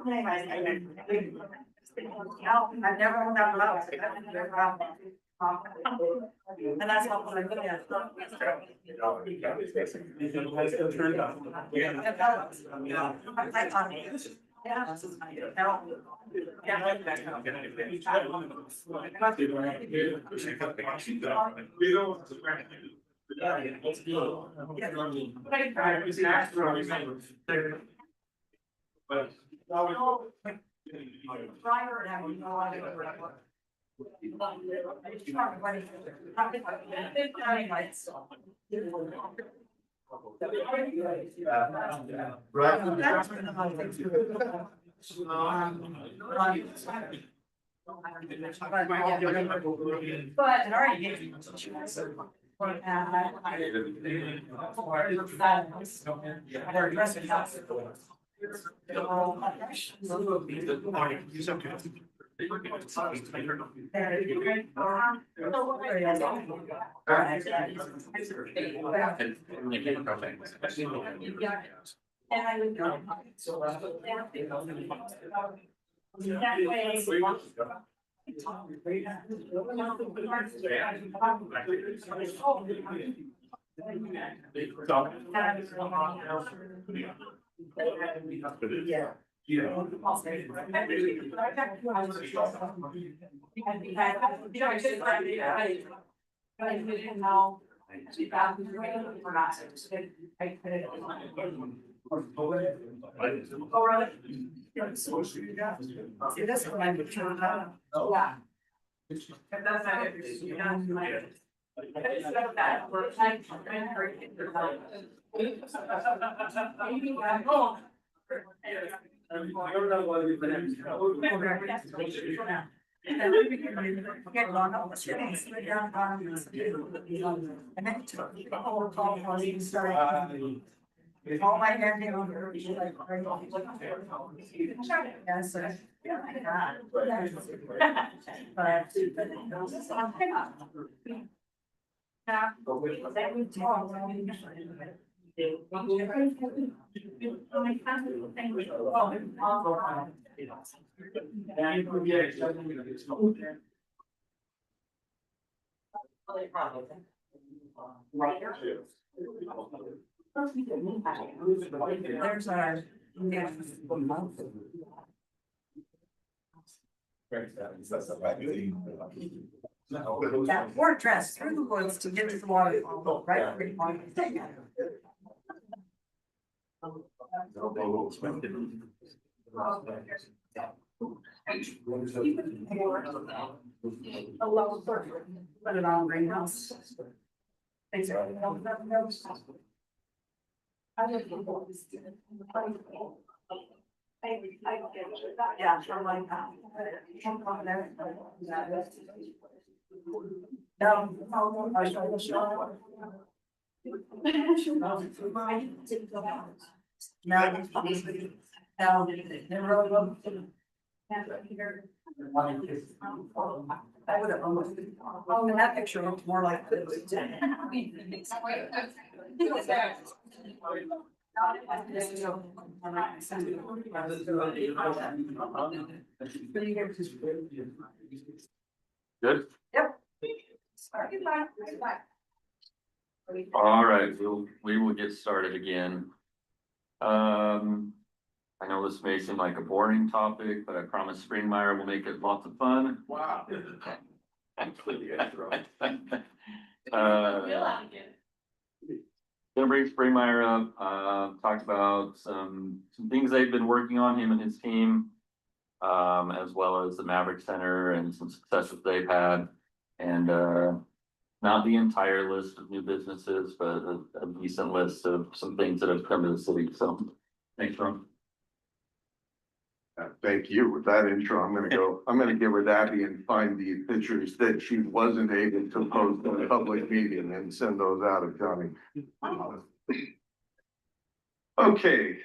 I've never owned that house. And that's what I'm looking at. But it already gave you. And I would go. That way. Yeah. Oh, really? See, this one I would turn down. Oh, yeah. If that's not it, you know, all my hair down here, like, yes, sir. There's our. Yeah, we're dressed through the woods to get to the waterfall, right? A low surfer, put it on greenhouse. Thanks. Yeah, sure like that. I would have almost, oh, and that picture looked more like this. Good. Yep. All right, we will get started again. I know this may seem like a boring topic, but I promise Springmeyer will make it lots of fun. Wow. Gonna bring Springmeyer up, talked about some things they've been working on, him and his team, as well as the Maverick Center and some successes they've had. And not the entire list of new businesses, but a decent list of some things that have come to the city. So thanks, Ron. Thank you. With that intro, I'm gonna get with Abby and find the pictures that she wasn't able to post in a public meeting and send those out of Johnny. Okay,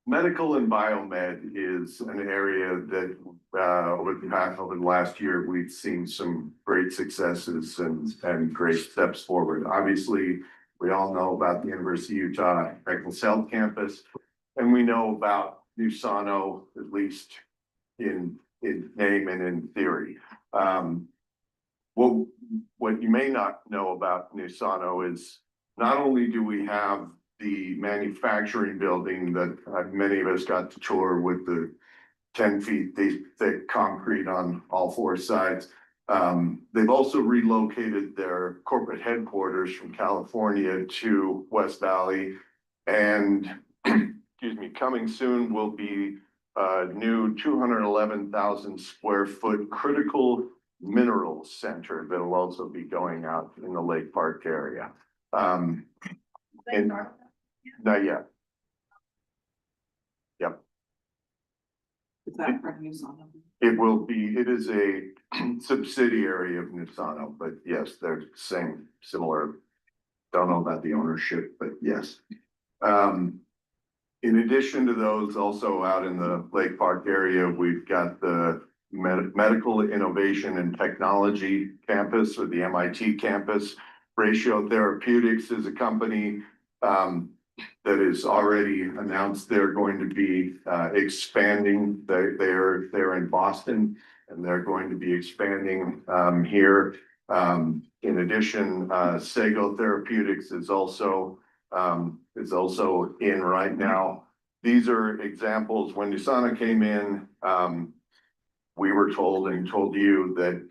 medical and biomed is an area that over the last year, we've seen some great successes and great steps forward. Obviously, we all know about the University of Utah Reckless Health Campus, and we know about Nusano, at least in name and in theory. Well, what you may not know about Nusano is not only do we have the manufacturing building that many of us got to tour with the 10 feet thick concrete on all four sides. They've also relocated their corporate headquarters from California to West Valley. And excuse me, coming soon will be a new 211,000 square foot critical minerals center that will also be going out in the Lake Park area. And not yet. Yep. Is that for Nusano? It is a subsidiary of Nusano, but yes, they're similar. Don't know about the ownership, but yes. In addition to those, also out in the Lake Park area, we've got the Medical Innovation and Technology campus, or the MIT campus. Ratio Therapeutics is a company that is already announced they're going to be expanding. They're in Boston, and they're going to be expanding here. In addition, Sego Therapeutics is also in right now. These are examples. When Nusano came in, we were told and told you that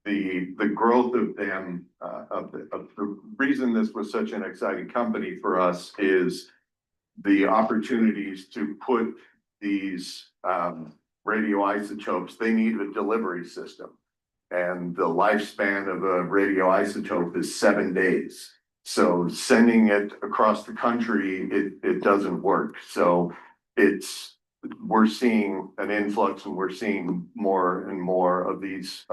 the growth of them, of the reason this was such an exciting company for us is the opportunities to put these radioisotopes. They need a delivery system, and the lifespan of a radioisotope is 7 days. So sending it across the country, it doesn't work. So we're seeing an influx, and we're seeing more and more of these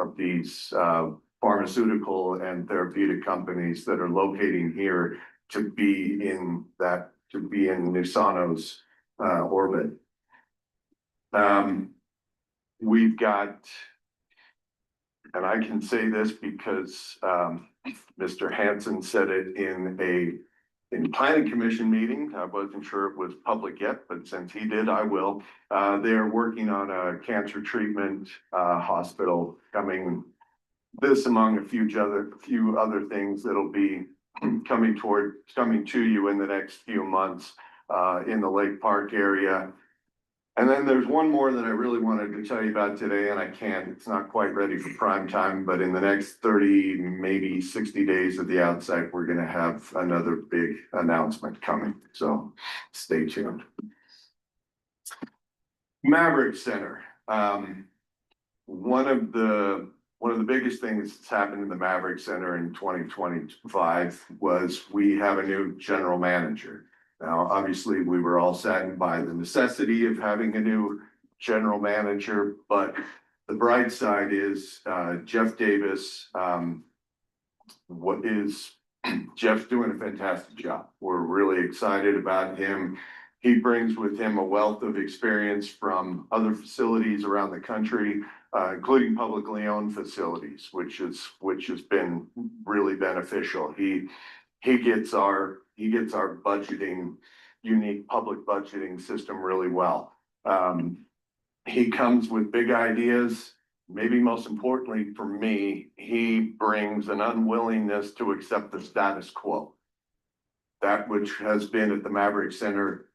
pharmaceutical and therapeutic companies that are locating here to be in Nusano's orbit. We've got, and I can say this because Mr. Hansen said it in planning commission meeting. I wasn't sure it was public yet, but since he did, I will. They're working on a cancer treatment hospital coming. This among a few other things that'll be coming to you in the next few months in the Lake Park area. And then there's one more that I really wanted to tell you about today, and I can't, it's not quite ready for prime time, but in the next 30, maybe 60 days at the outside, we're gonna have another big announcement coming. So stay tuned. Maverick Center. One of the biggest things that's happened in the Maverick Center in 2025 was we have a new general manager. Now, obviously, we were all saddened by the necessity of having a new general manager, but the bright side is Jeff Davis. Jeff's doing a fantastic job. We're really excited about him. He brings with him a wealth of experience from other facilities around the country, including publicly owned facilities, which has been really beneficial. He gets our budgeting, unique public budgeting system really well. He comes with big ideas. Maybe most importantly for me, he brings an unwillingness to accept the status quo. That which has been at the Maverick Center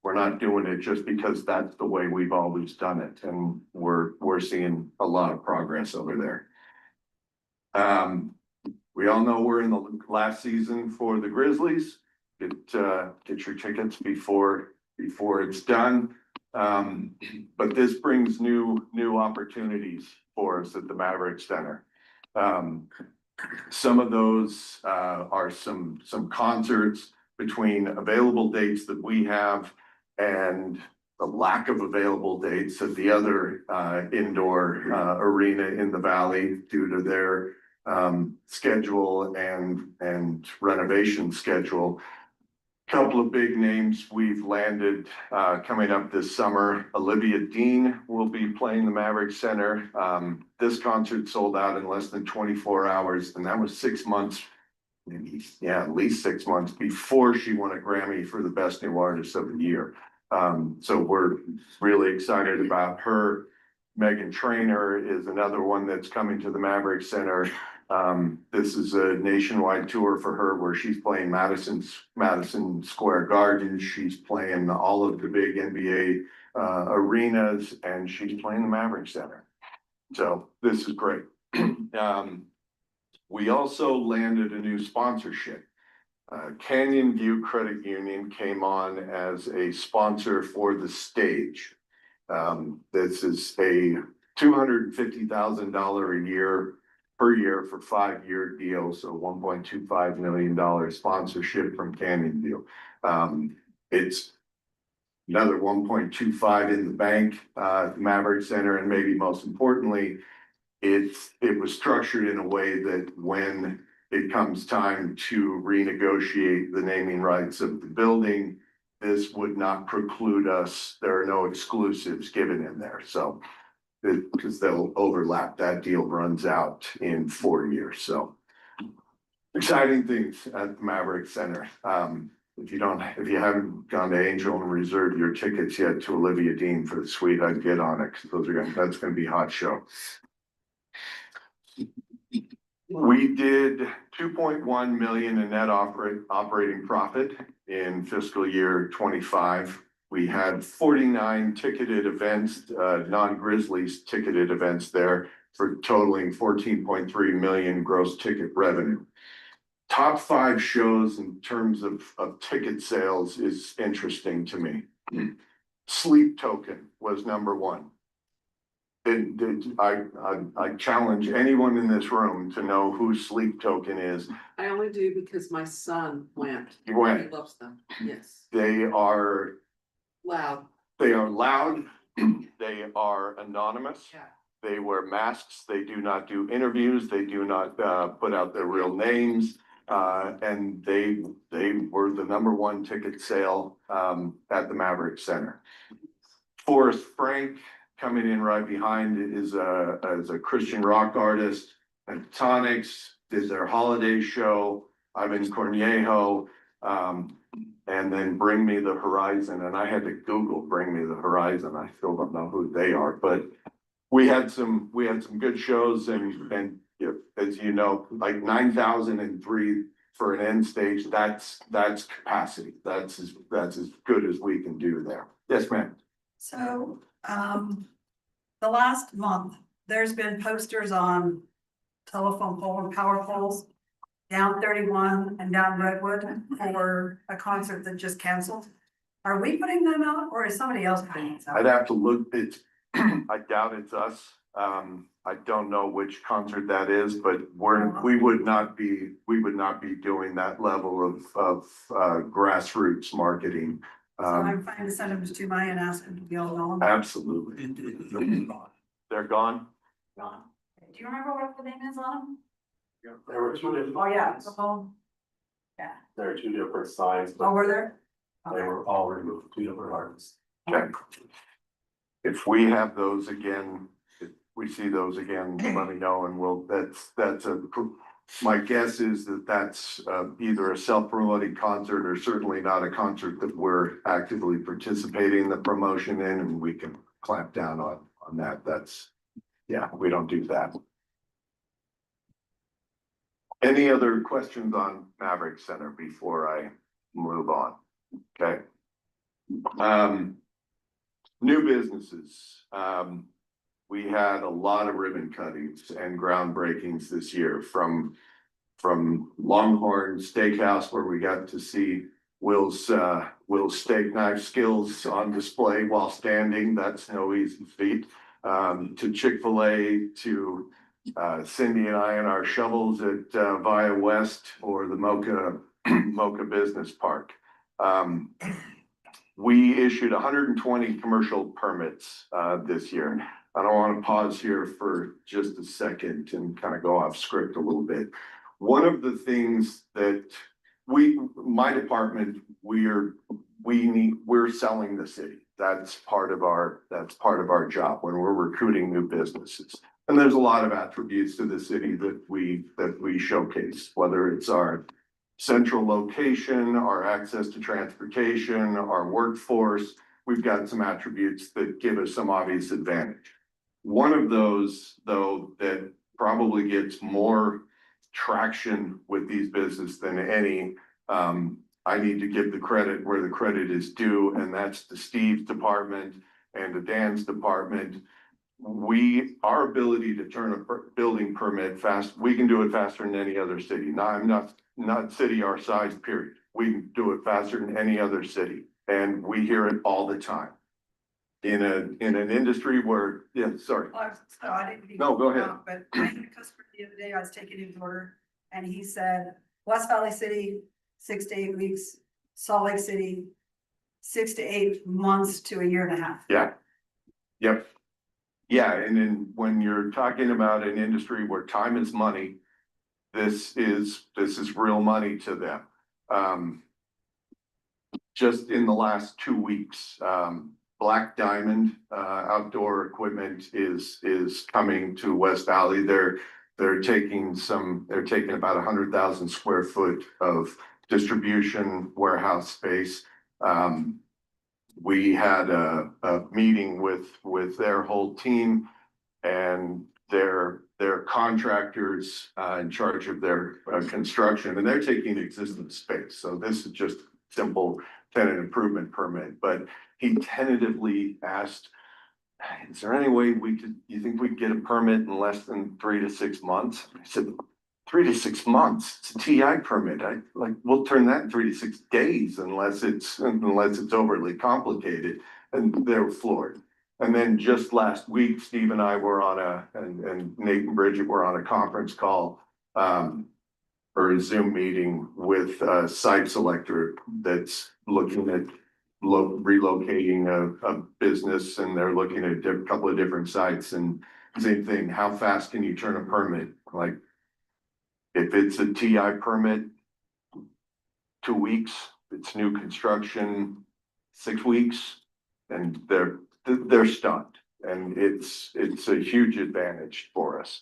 we're not doing it just because that's the way we've always done it. And we're seeing a lot of progress over there. We all know we're in the last season for the Grizzlies. Get your tickets before it's done. But this brings new opportunities for us at the Maverick Center. Some of those are some concerts between available dates that we have and the lack of available dates at the other indoor arena in the valley due to their schedule and renovation schedule. Couple of big names we've landed coming up this summer. Olivia Dean will be playing the Maverick Center. This concert sold out in less than 24 hours, and that was 6 months, maybe, yeah, at least 6 months before she won a Grammy for the Best New Artist of the Year. So we're really excited about her. Megan Trainor is another one that's coming to the Maverick Center. This is a nationwide tour for her where she's playing Madison Square Garden. She's playing all of the big NBA arenas, and she's playing the Maverick Center. So this is great. We also landed a new sponsorship. Canyon View Credit Union came on as a sponsor for the stage. This is a $250,000 a year per year for 5-year deal, so $1.25 million sponsorship from Canyon View. It's another 1.25 in the bank, Maverick Center, and maybe most importantly, it was structured in a way that when it comes time to renegotiate the naming rights of the building, this would not preclude us. There are no exclusives given in there, so because they'll overlap. That deal runs out in 4 years, so exciting things at the Maverick Center. If you haven't gone to Angel and reserved your tickets yet to Olivia Dean for the suite, I'd get on it because that's going to be a hot show. We did 2.1 million in net operating profit in fiscal year 25. We had 49 ticketed events, non-Grizzlies ticketed events there for totaling 14.3 million gross ticket revenue. Top 5 shows in terms of ticket sales is interesting to me. Sleep Token was number 1. I challenge anyone in this room to know who Sleep Token is. I only do because my son went. You went. He loves them, yes. They are Loud. They are loud. They are anonymous. Yeah. They wear masks. They do not do interviews. They do not put out their real names. And they were the number 1 ticket sale at the Maverick Center. Forrest Frank coming in right behind is a Christian rock artist. Pentatonics did their holiday show. Ivan Cornejo, and then Bring Me the Horizon. And I had to Google Bring Me the Horizon. I still don't know who they are, but we had some good shows, and as you know, like 9,003 for an end stage. That's capacity. That's as good as we can do there. Yes, ma'am. So, the last month, there's been posters on telephone pole and power poles down 31 and down Redwood for a concert that just canceled. Are we putting them out, or is somebody else putting it out? I'd have to look. I doubt it's us. I don't know which concert that is, but we would not be doing that level of grassroots marketing. So I'm fine to send them to Maya and ask them to be all on. Absolutely. They're gone. Gone. Do you remember what the name is on There were 2 different. them? Oh, yeah, it's the phone. Yeah. There are 2 different signs, Oh, but were there? they Okay. were all removed, 2 different artists. Okay. If we have those again, if we see those again, let me know, and my guess is that that's either a self-promoting concert or certainly not a concert that we're actively participating in the promotion in, and we can clamp down on that. We don't do that. Any other questions on Maverick Center before I move on? Okay. New businesses. We had a lot of ribbon cuttings and groundbreakings this year from Longhorn Steakhouse, where we got to see Will's steak knife skills on display while standing. That's no easy feat. To Chick-fil-A, to Cindy and I and our shovels at Via West or the Mocha Business Park. We issued 120 commercial permits this year. I don't want to pause here for just a second and kind of go off script a little bit. One of the things that my department, we're selling the city. That's part of our job when we're recruiting new businesses. And there's a lot of attributes to the city that we showcase, whether it's our central location, our access to transportation, our workforce. we've got some attributes that give us some obvious advantage. One of those, though, that probably gets more traction with these businesses than any, I need to give the credit where the credit is due, and that's to Steve's department and to Dan's department. Our ability to turn a building permit fast, we can do it faster than any other city. Now, I'm not city our size, period. We can do it faster than any other city, and we hear it all the time. In an industry where, yeah, sorry. So I didn't. mean to No, go ahead. interrupt, But I had a customer the other day, I was taking his order, and he said, West Valley City, 6 to 8 weeks, Salt Lake City, 6 to 8 months to a year and a half. Yeah. Yep. Yeah, and then when you're talking about an industry where time is money, this is real money to them. Just in the last 2 weeks, Black Diamond Outdoor Equipment is coming to West Valley. They're taking about 100,000 square foot of distribution warehouse space. We had a meeting with their whole team and their contractors in charge of their construction, and they're taking existing space. So this is just simple tenant improvement permit, but he tentatively asked, is there any way you think we could get a permit in less than 3 to 6 months? I said, 3 to 6 months, it's a TI permit. We'll turn that in 3 to 6 days unless it's overly complicated. And they were floored. And then just last week, Steve and I were and Nate and Bridget were on a conference call, or a Zoom meeting with Site Selector that's looking at relocating a business, and they're looking at a couple of different sites, and same thing, how fast can you turn a permit? Like, if it's a TI permit, 2 weeks, it's new construction, 6 weeks, and they're stunned. And it's a huge advantage for us.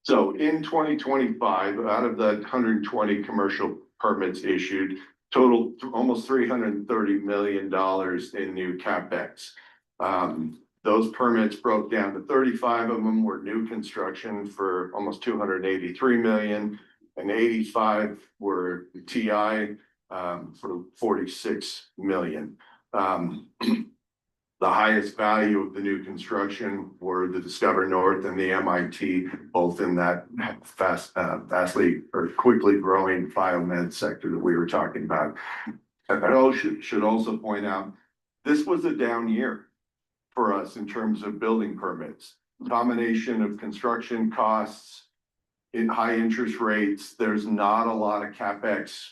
So in 2025, out of the 120 commercial permits issued, total almost $330 million in new CapEx. Those permits broke down to 35 of them were new construction for almost $283 million, and 85 were TI for $46 million. The highest value of the new construction were the Discover North and the MIT, both in that vastly or quickly growing biomed sector that we were talking about. I should also point out, this was a down year for us in terms of building permits. Combination of construction costs, in high interest rates, there's not a lot of CapEx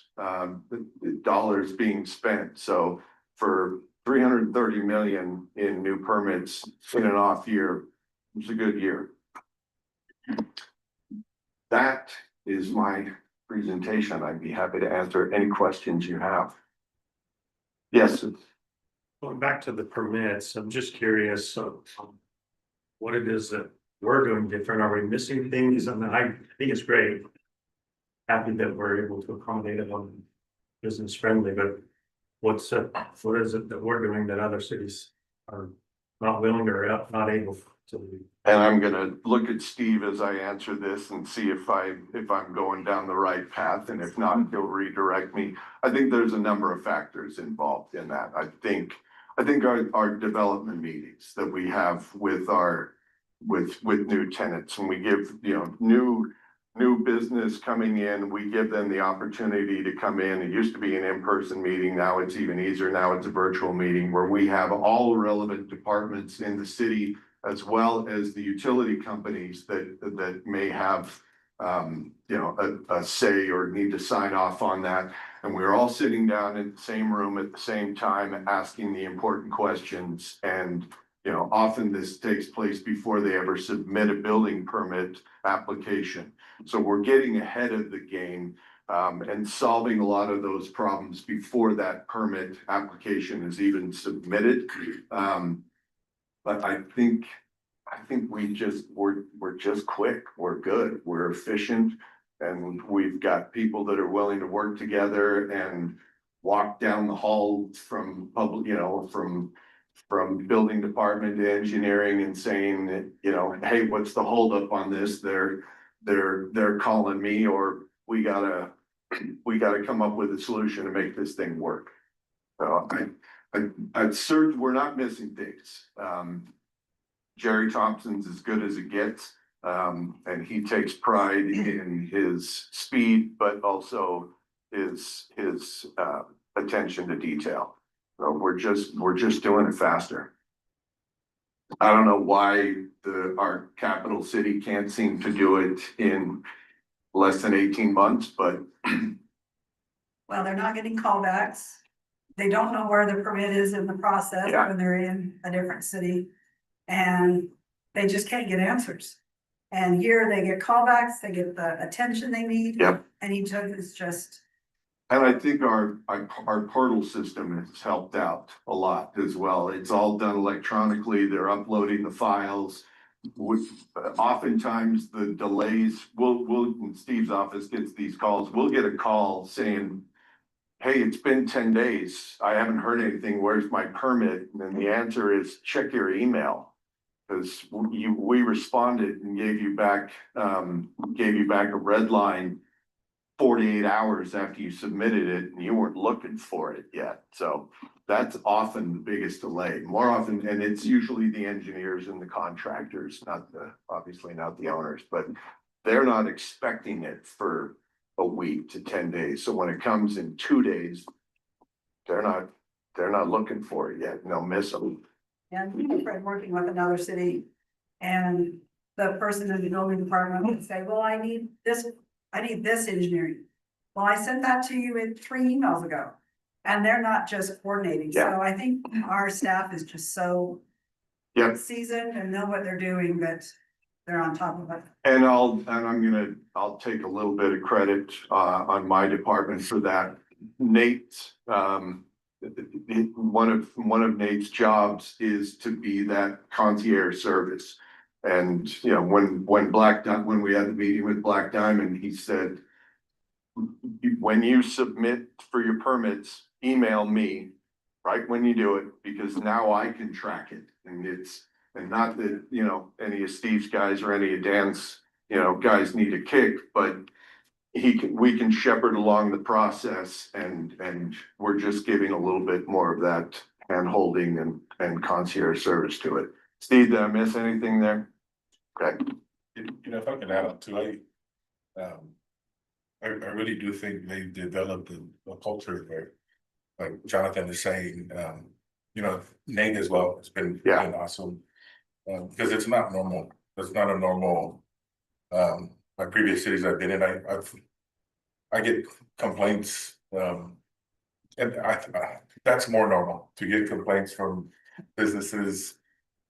dollars being spent. So for $330 million in new permits in an off year, it's a good year. That is my presentation. I'd be happy to answer any questions you have. Yes. Going back to the permits, I'm just curious, so what it is that we're doing different. Are we missing things? I mean, I think it's great. Happy that we're able to accommodate it on business friendly, but what is it that we're doing that other cities are not willing or not able to do? And I'm gonna look at Steve as I answer this and see if I'm going down the right path, and if not, he'll redirect me. I think there's a number of factors involved in that. I think our development meetings that we have with new tenants, and we give, new business coming in, we give them the opportunity to come in. It used to be an in-person meeting, now it's even easier. Now it's a virtual meeting where we have all relevant departments in the city, as well as the utility companies that may have a say or need to sign off on that. And we're all sitting down in the same room at the same time, asking the important questions. And often this takes place before they ever submit a building permit application. So we're getting ahead of the game and solving a lot of those problems before that permit application is even submitted. But I think we're just quick, we're good, we're efficient, and we've got people that are willing to work together. And walk down the hall from public, from building department to engineering and saying that, hey, what's the holdup on this? They're calling me, or we gotta come up with a solution to make this thing work. So I'm certain we're not missing things. Jerry Thompson's as good as it gets. And he takes pride in his speed, but also his attention to detail. So we're just doing it faster. I don't know why our capital city can't seem to do it in less than 18 months, but Well, they're not getting callbacks. They don't know where the permit is in the process Yeah. when they're in a different city. And they just can't get answers. And here they get callbacks, they get the attention they need. Yep. And each other is just, and I think our portal system has helped out a lot as well. It's all done electronically. They're uploading the files. Oftentimes the delays, when Steve's office gets these calls, we'll get a call saying, hey, it's been 10 days. I haven't heard anything. Where's my permit? And then the answer is check your email. Because we responded and gave you back a red line 48 hours after you submitted it, and you weren't looking for it yet. So that's often the biggest delay. More often, and it's usually the engineers and the contractors, obviously not the owners, but they're not expecting it for a week to 10 days. So when it comes in 2 days, they're not looking for it yet, and they'll miss them. and we have Fred working with another city. And the person in the building department would say, well, I need this engineering. Well, I sent that to you in 3 emails ago. And they're not just coordinating. So Yeah. I think our staff is just so Yep. seasoned and know what they're doing, that they're on top of it. And I'll take a little bit of credit on my department for that. Nate, one of Nate's jobs is to be that concierge service. And, when we had the meeting with Black Diamond, he said, when you submit for your permits, email me right when you do it, because now I can track it. And not that, any of Steve's guys or any of Dan's, guys need a kick, but we can shepherd along the process, and we're just giving a little bit more of that hand holding and concierge service to it. Steve, did I miss anything there? Okay. If I can add on to, I really do think they developed a culture where, like Jonathan is saying, Nate as well, it's been awesome. Because it's not normal. It's not a normal, my previous cities I've been in, I get complaints, and that's more normal, to get complaints from businesses.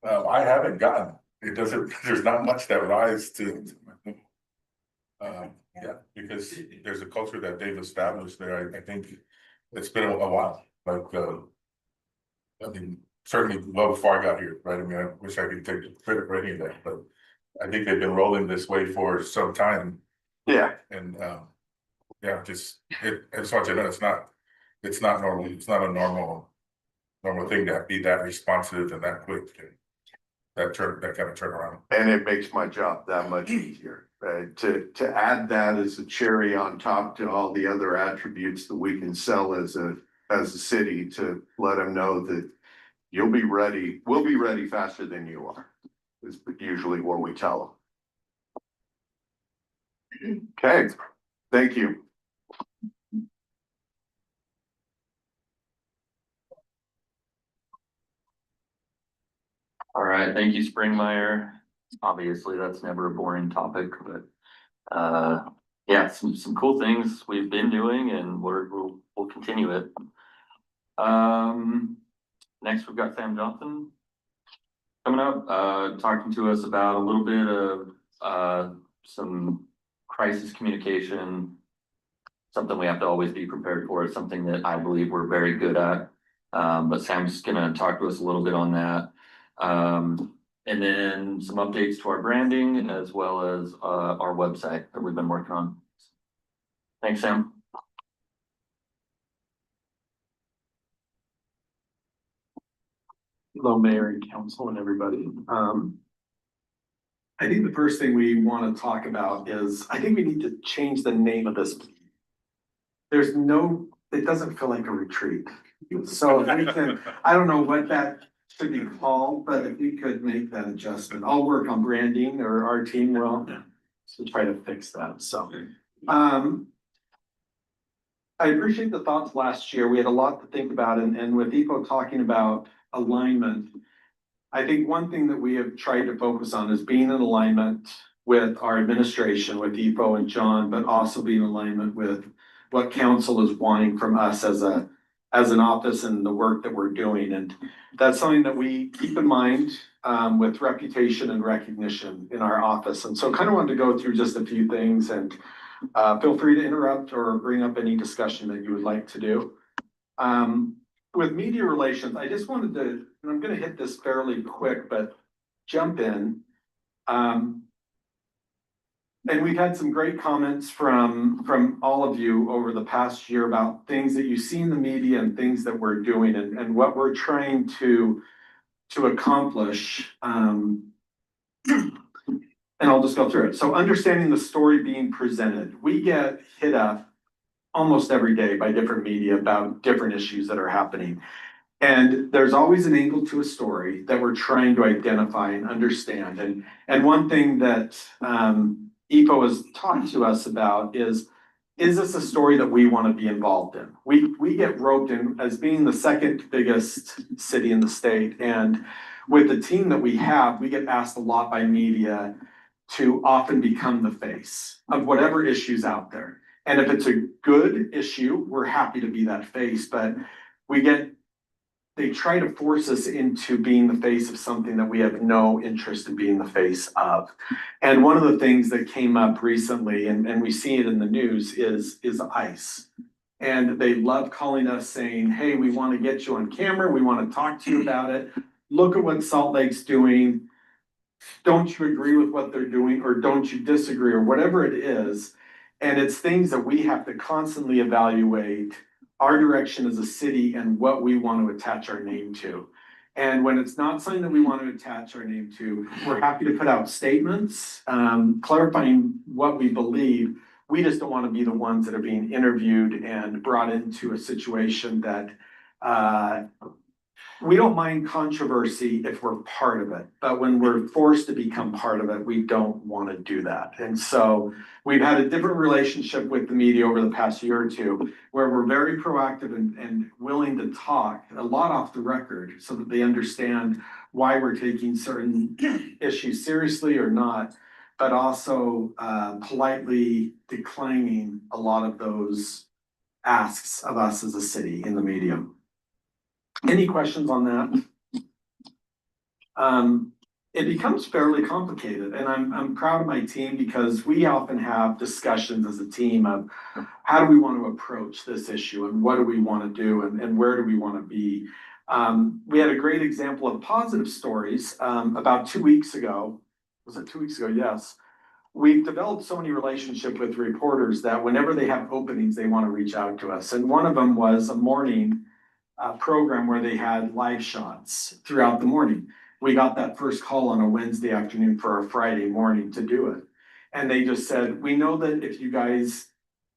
I haven't gotten, there's not much that rise to. Because there's a culture that they've established there. I think it's been a while, like, certainly well before I got here, right? I wish I could take the credit for any of that, but I think they've been rolling this way for some time. Yeah. And, just, it's hard to know, it's not normal, it's not a normal thing to be that responsive and that quick, and that kind of turnaround. And it makes my job that much easier. To add that as a cherry on top to all the other attributes that we can sell as a city, to let them know that we'll be ready faster than you are, is usually what we tell them. Okay, thank you. All right, thank you, Springmeyer. Obviously, that's never a boring topic, but yeah, some cool things we've been doing, and we'll continue it. Next, we've got Sam Johnson coming up, talking to us about a little bit of some crisis communication. Something we have to always be prepared for. It's something that I believe we're very good at. But Sam's gonna talk to us a little bit on that. And then some updates to our branding, as well as our website that we've been working on. Thanks, Sam. Hello, Mayor and Council and everybody. I think the first thing we want to talk about is, I think we need to change the name of this. It doesn't feel like a retreat. So if we can, I don't know what that should be called, but if we could make that adjustment, I'll work on branding, or our team will, to try to fix that, so. I appreciate the thoughts last year. We had a lot to think about, and with EPO talking about alignment, I think one thing that we have tried to focus on is being in alignment with our administration, with EPO and John, but also being in alignment with what council is wanting from us as an office and the work that we're doing. And that's something that we keep in mind with reputation and recognition in our office. And so kind of wanted to go through just a few things, and feel free to interrupt or bring up any discussion that you would like to do. With media relations, I just wanted to, and I'm gonna hit this fairly quick, but jump in. And we've had some great comments from all of you over the past year about things that you see in the media and things that we're doing and what we're trying to accomplish. And I'll just go through it. So understanding the story being presented, we get hit up almost every day by different media about different issues that are happening. And there's always an angle to a story that we're trying to identify and understand. And one thing that EPO has talked to us about is this a story that we want to be involved in? We get roped in as being the second biggest city in the state. And with the team that we have, we get asked a lot by media to often become the face of whatever issue's out there. And if it's a good issue, we're happy to be that face, but they try to force us into being the face of something that we have no interest in being the face of. And one of the things that came up recently, and we see it in the news, is ICE. And they love calling us saying, hey, we want to get you on camera. We want to talk to you about it. Look at what Salt Lake's doing. Don't you agree with what they're doing, or don't you disagree, or whatever it is? And it's things that we have to constantly evaluate our direction as a city and what we want to attach our name to. And when it's not something that we want to attach our name to, we're happy to put out statements, clarifying what we believe. We just don't want to be the ones that are being interviewed and brought into a situation that we don't mind controversy if we're part of it, but when we're forced to become part of it, we don't want to do that. And so we've had a different relationship with the media over the past year or two, where we're very proactive and willing to talk a lot off the record so that they understand why we're taking certain issues seriously or not, but also politely declining a lot of those asks of us as a city in the media. Any questions on that? It becomes fairly complicated, and I'm proud of my team because we often have discussions as a team of how do we want to approach this issue and what do we want to do and where do we want to be. We had a great example of positive stories about 2 weeks ago. Was it 2 weeks ago? Yes. We've developed so many relationships with reporters that whenever they have openings, they want to reach out to us. And one of them was a morning program where they had live shots throughout the morning. We got that first call on a Wednesday afternoon for a Friday morning to do it. And they just said, we know that if you guys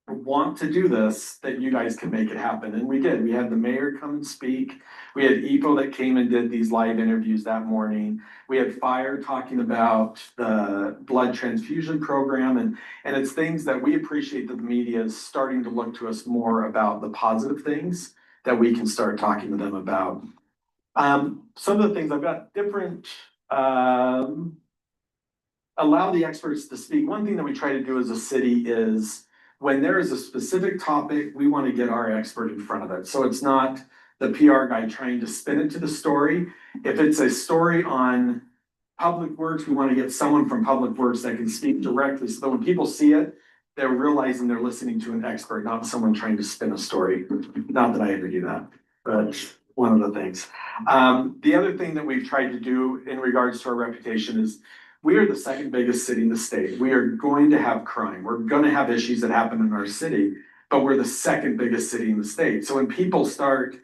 want to do this, that you guys can make it happen. And we did. We had the mayor come and speak. We had EPO that came and did these live interviews that morning. We had Fire talking about the blood transfusion program. And it's things that we appreciate that the media is starting to look to us more about the positive things that we can start talking to them about. Some of the things I've got different, allow the experts to speak. One thing that we try to do as a city is when there is a specific topic, we want to get our expert in front of it. So it's not the PR guy trying to spin it to the story. If it's a story on Public Works, we want to get someone from Public Works that can speak directly so that when people see it, they're realizing they're listening to an expert, not someone trying to spin a story. Not that I ever do that, but one of the things. The other thing that we've tried to do in regards to our reputation is we are the second biggest city in the state. We are going to have crime. We're going to have issues that happen in our city, but we're the second biggest city in the state. So when people start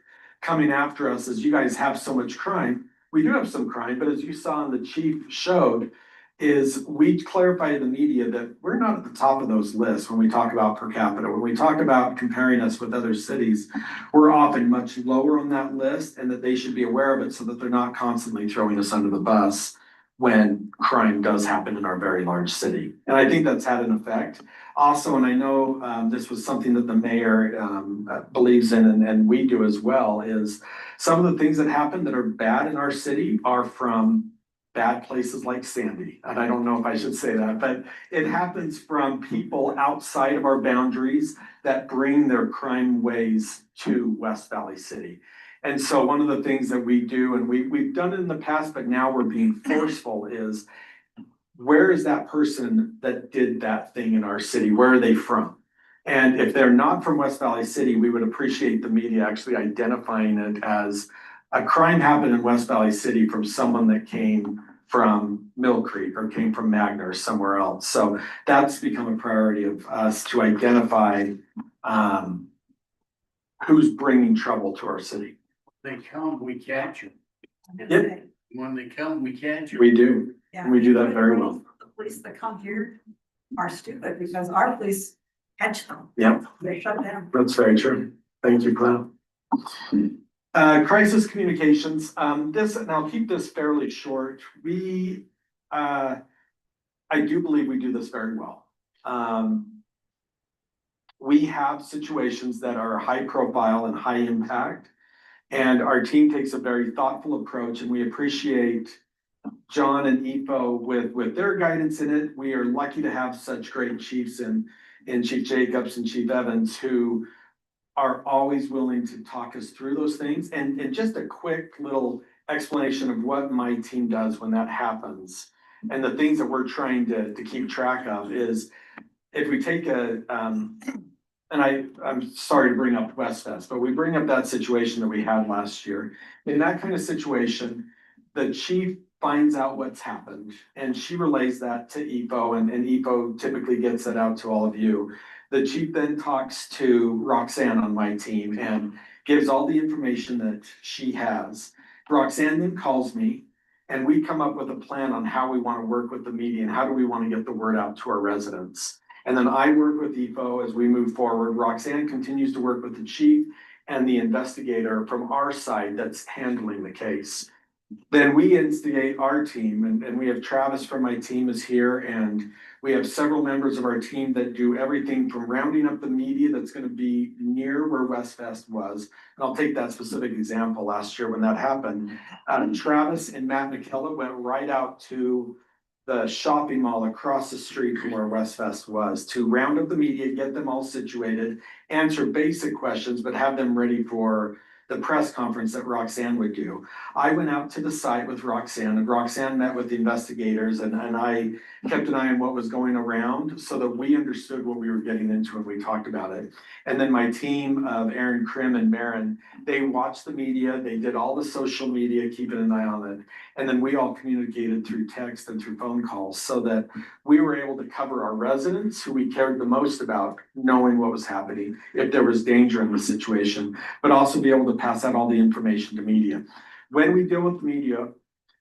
coming after us as you guys have so much crime, we do have some crime, but as you saw and the chief showed, is we clarify to the media that we're not at the top of those lists when we talk about per capita. When we talk about comparing us with other cities, we're often much lower on that list, and that they should be aware of it so that they're not constantly throwing us under the bus when crime does happen in our very large city. And I think that's had an effect. Also, and I know this was something that the mayor believes in, and we do as well, is some of the things that happen that are bad in our city are from bad places like Sandy. And I don't know if I should say that, but it happens from people outside of our boundaries that bring their crime ways to West Valley City. And so one of the things that we do, and we've done it in the past, but now we're being forceful, is where is that person that did that thing in our city? Where are they from? And if they're not from West Valley City, we would appreciate the media actually identifying it as a crime happened in West Valley City from someone that came from Mill Creek or came from Magna or somewhere else. So that's become a priority of us to identify who's bringing trouble to our city. They come, we catch them. Yep. When they come, we catch them. We do. Yeah. We do that very well. The police that come here are stupid because our police catch them. Yep. They shut down. That's very true. Thank you, Clem. Crisis communications, and I'll keep this fairly short. I do believe we do this very well. We have situations that are high profile and high impact, and our team takes a very thoughtful approach, and we appreciate John and EPO with their guidance in it. We are lucky to have such great chiefs in Chief Jacobs and Chief Evans, who are always willing to talk us through those things. And just a quick little explanation of what my team does when that happens. And the things that we're trying to keep track of is, if we take and I'm sorry to bring up West Fest, but we bring up that situation that we had last year. In that kind of situation, the chief finds out what's happened and she relays that to EPO, and EPO typically gets that out to all of you. The chief then talks to Roxanne on my team and gives all the information that she has. Roxanne then calls me, and we come up with a plan on how we want to work with the media and how do we want to get the word out to our residents. And then I work with EPO as we move forward. Roxanne continues to work with the chief and the investigator from our side that's handling the case. Then we instigate our team, and we have Travis from my team is here, and we have several members of our team that do everything from rounding up the media that's going to be near where West Fest was. And I'll take that specific example last year when that happened. Travis and Matt McKellar went right out to the shopping mall across the street from where West Fest was to round up the media, get them all situated, answer basic questions, but have them ready for the press conference that Roxanne would do. I went out to the site with Roxanne, and Roxanne met with the investigators, and I kept an eye on what was going around so that we understood what we were getting into when we talked about it. And then my team of Aaron Krim and Marin, they watched the media, they did all the social media, keeping an eye on it. And then we all communicated through text and through phone calls so that we were able to cover our residents who we cared the most about, knowing what was happening, if there was danger in the situation, but also be able to pass out all the information to media. When we deal with media,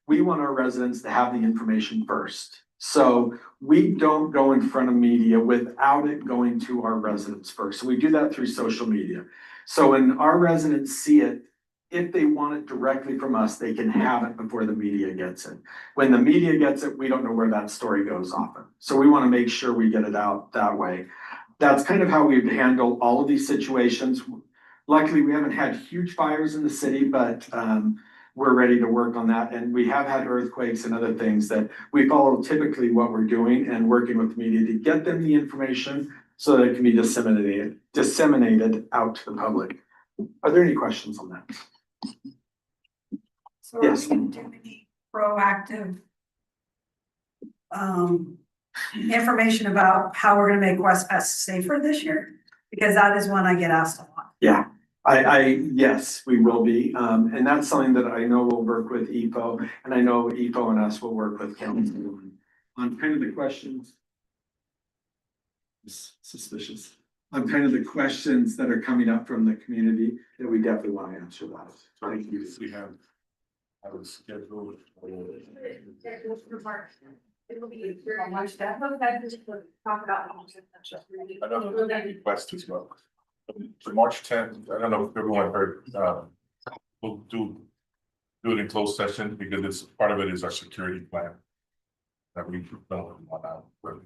we want our residents to have the information first. So we don't go in front of media without it going to our residents first. So we do that through social media. So when our residents see it, if they want it directly from us, they can have it before the media gets it. When the media gets it, we don't know where that story goes often. So we want to make sure we get it out that way. That's kind of how we've handled all of these situations. Luckily, we haven't had huge fires in the city, but we're ready to work on that. And we have had earthquakes and other things that we follow typically what we're doing and working with media to get them the information so that it can be disseminated out to the public. Are there any questions on that? So are we Yes. gonna do any proactive information about how we're gonna make West Fest safer this year? Because that is one I get asked a lot. Yeah, yes, we will be. And that's something that I know we'll work with EPO, and I know EPO and us will work with council on kind of the questions. Suspicious. On kind of the questions that are coming up from the community that we definitely want to answer those. Thank you. We have I was scheduled for. It will be on my staff, talk about. Another request as well. The March tenth, I don't know if everyone heard, we'll do it in closed session because it's, part of it is our security plan. That we don't want out, really.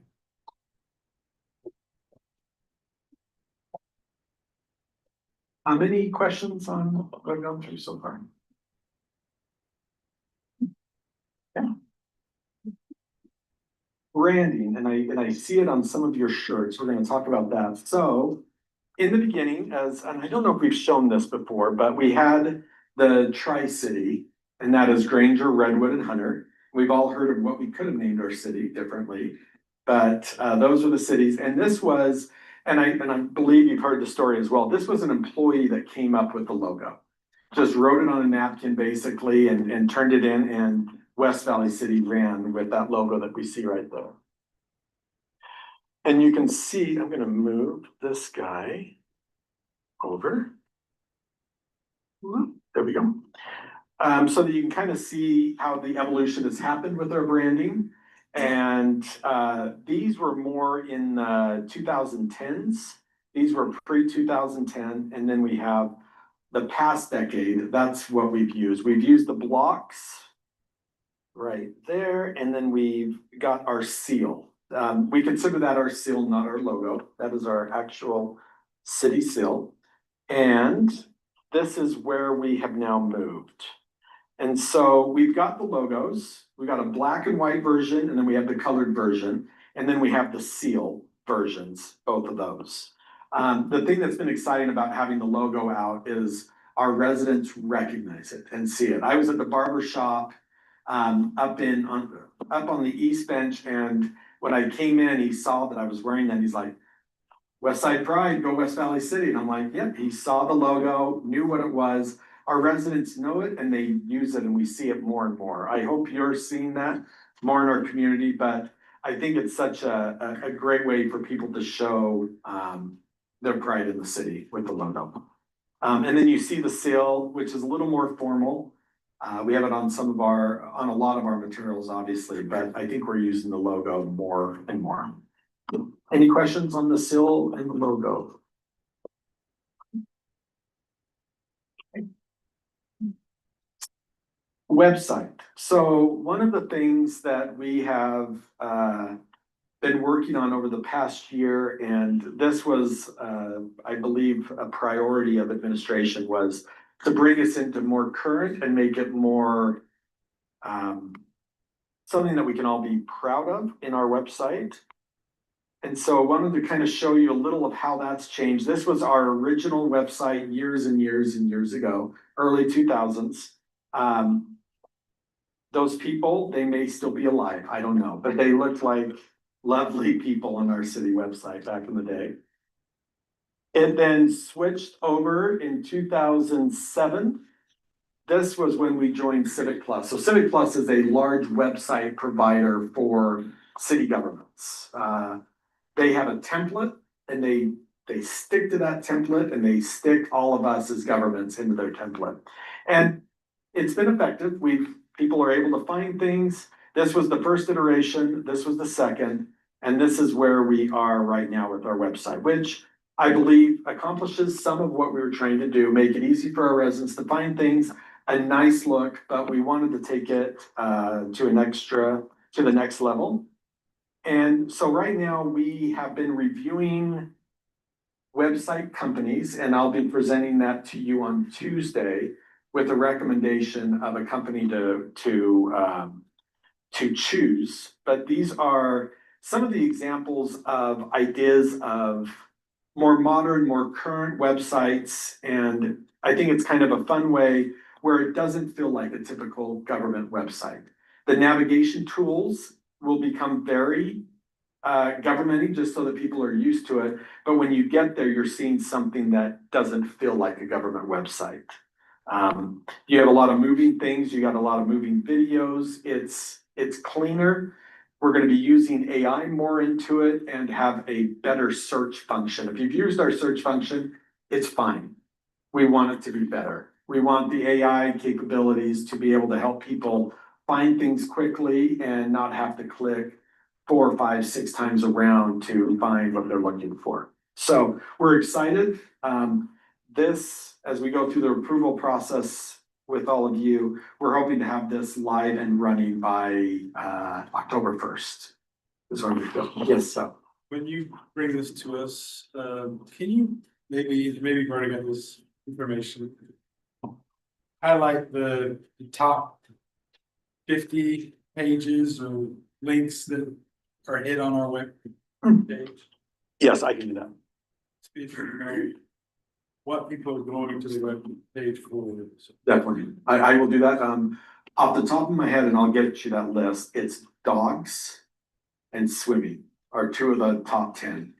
Any questions on what we've gone through so far? Yeah. Branding, and I see it on some of your shirts. We're gonna talk about that. So in the beginning, and I don't know if we've shown this before, but we had the Tri-City, and that is Granger, Redwood, and Hunter. We've all heard of what we could have named our city differently, but those are the cities. And this was, and I believe you've heard the story as well. This was an employee that came up with the logo. Just wrote it on a napkin basically and turned it in, and West Valley City ran with that logo that we see right there. And you can see, I'm gonna move this guy over. There we go. So that you can kind of see how the evolution has happened with our branding. And these were more in the 2010s. These were pre-2010, and then we have the past decade. That's what we've used. We've used the blocks right there, and then we've got our seal. We consider that our seal, not our logo. That is our actual city seal. And this is where we have now moved. And so we've got the logos, we've got a black and white version, and then we have the colored version, and then we have the seal versions, both of those. The thing that's been exciting about having the logo out is our residents recognize it and see it. I was at the barber shop up on the East Bench, and when I came in, he saw that I was wearing that. He's like, West Side Pride, go West Valley City. And I'm like, yep, he saw the logo, knew what it was. Our residents know it and they use it, and we see it more and more. I hope you're seeing that more in our community, but I think it's such a great way for people to show their pride in the city with the logo. And then you see the seal, which is a little more formal. We have it on on a lot of our materials, obviously, but I think we're using the logo more and more. Any questions on the seal and the logo? Website. So one of the things that we have been working on over the past year, and this was, I believe, a priority of administration, was to bring us into more current and make it more something that we can all be proud of in our website. And so I wanted to kind of show you a little of how that's changed. This was our original website years and years and years ago, early 2000s. Those people, they may still be alive, I don't know, but they looked like lovely people on our city website back in the day. It then switched over in 2007. This was when we joined Civic Plus. So Civic Plus is a large website provider for city governments. They have a template, and they stick to that template, and they stick all of us as governments into their template. And it's been effective. People are able to find things. This was the first iteration, this was the second, and this is where we are right now with our website, which I believe accomplishes some of what we were trying to do, make it easy for our residents to find things, a nice look, but we wanted to take it to the next level. And so right now we have been reviewing website companies, and I'll be presenting that to you on Tuesday with a recommendation of a company to choose. But these are some of the examples of ideas of more modern, more current websites. And I think it's kind of a fun way where it doesn't feel like a typical government website. The navigation tools will become very governmenty, just so that people are used to it. But when you get there, you're seeing something that doesn't feel like a government website. You have a lot of moving things, you got a lot of moving videos, it's cleaner. We're gonna be using AI more into it and have a better search function. If you've used our search function, it's fine. We want it to be better. We want the AI capabilities to be able to help people find things quickly and not have to click 4, 5, 6 times around to find what they're looking for. So we're excited. This, as we go through the approval process with all of you, we're hoping to have this live and running by October 1st. Is what we feel. Yes, so. When you bring this to us, can you maybe you've already got this information. Highlight the top 50 pages or links that are hit on our web page. Yes, I can do that. If you know what people are going to the web page for. Definitely. I will do that. Off the top of my head, and I'll get you that list, it's dogs and swimming are 2 of the top 10.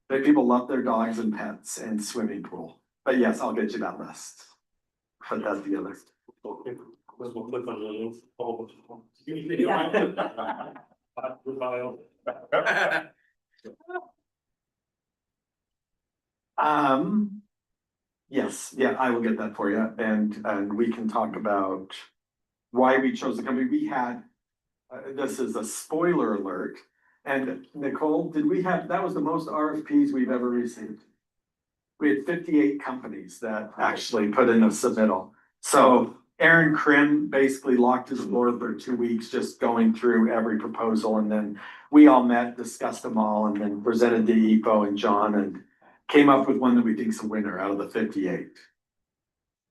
But people love their dogs and pets and swimming pool. But yes, I'll get you that list. Put that together. Okay, we'll click on the link. Yes, yeah, I will get that for you, and we can talk about why we chose the company. We had, this is a spoiler alert, and Nicole, did we have, that was the most RFPs we've ever received. We had 58 companies that actually put in a submittal. So Aaron Krim basically locked his door for 2 weeks, just going through every proposal, and then we all met, discussed them all, and then presented to EPO and John, and came up with one that we think's a winner out of the 58.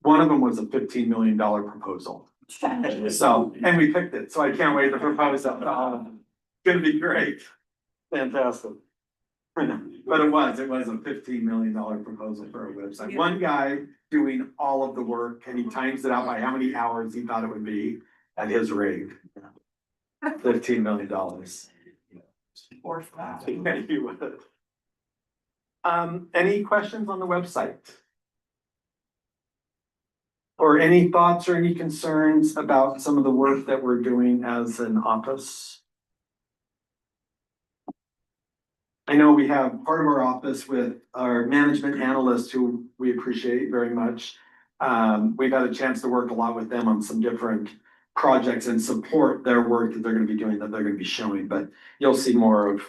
One of them was a $15 million proposal. So, and we picked it, so I can't wait to propose that. Gonna be great. Fantastic. But it was a $15 million proposal for a website. One guy doing all of the work, and he times it out by how many hours he thought it would be at his rate. $15 million. Or that. Yeah, you would. Any questions on the website? Or any thoughts or any concerns about some of the work that we're doing as an office? I know we have part of our office with our management analysts who we appreciate very much. We've had a chance to work a lot with them on some different projects and support their work that they're gonna be doing, that they're gonna be showing, but you'll see more of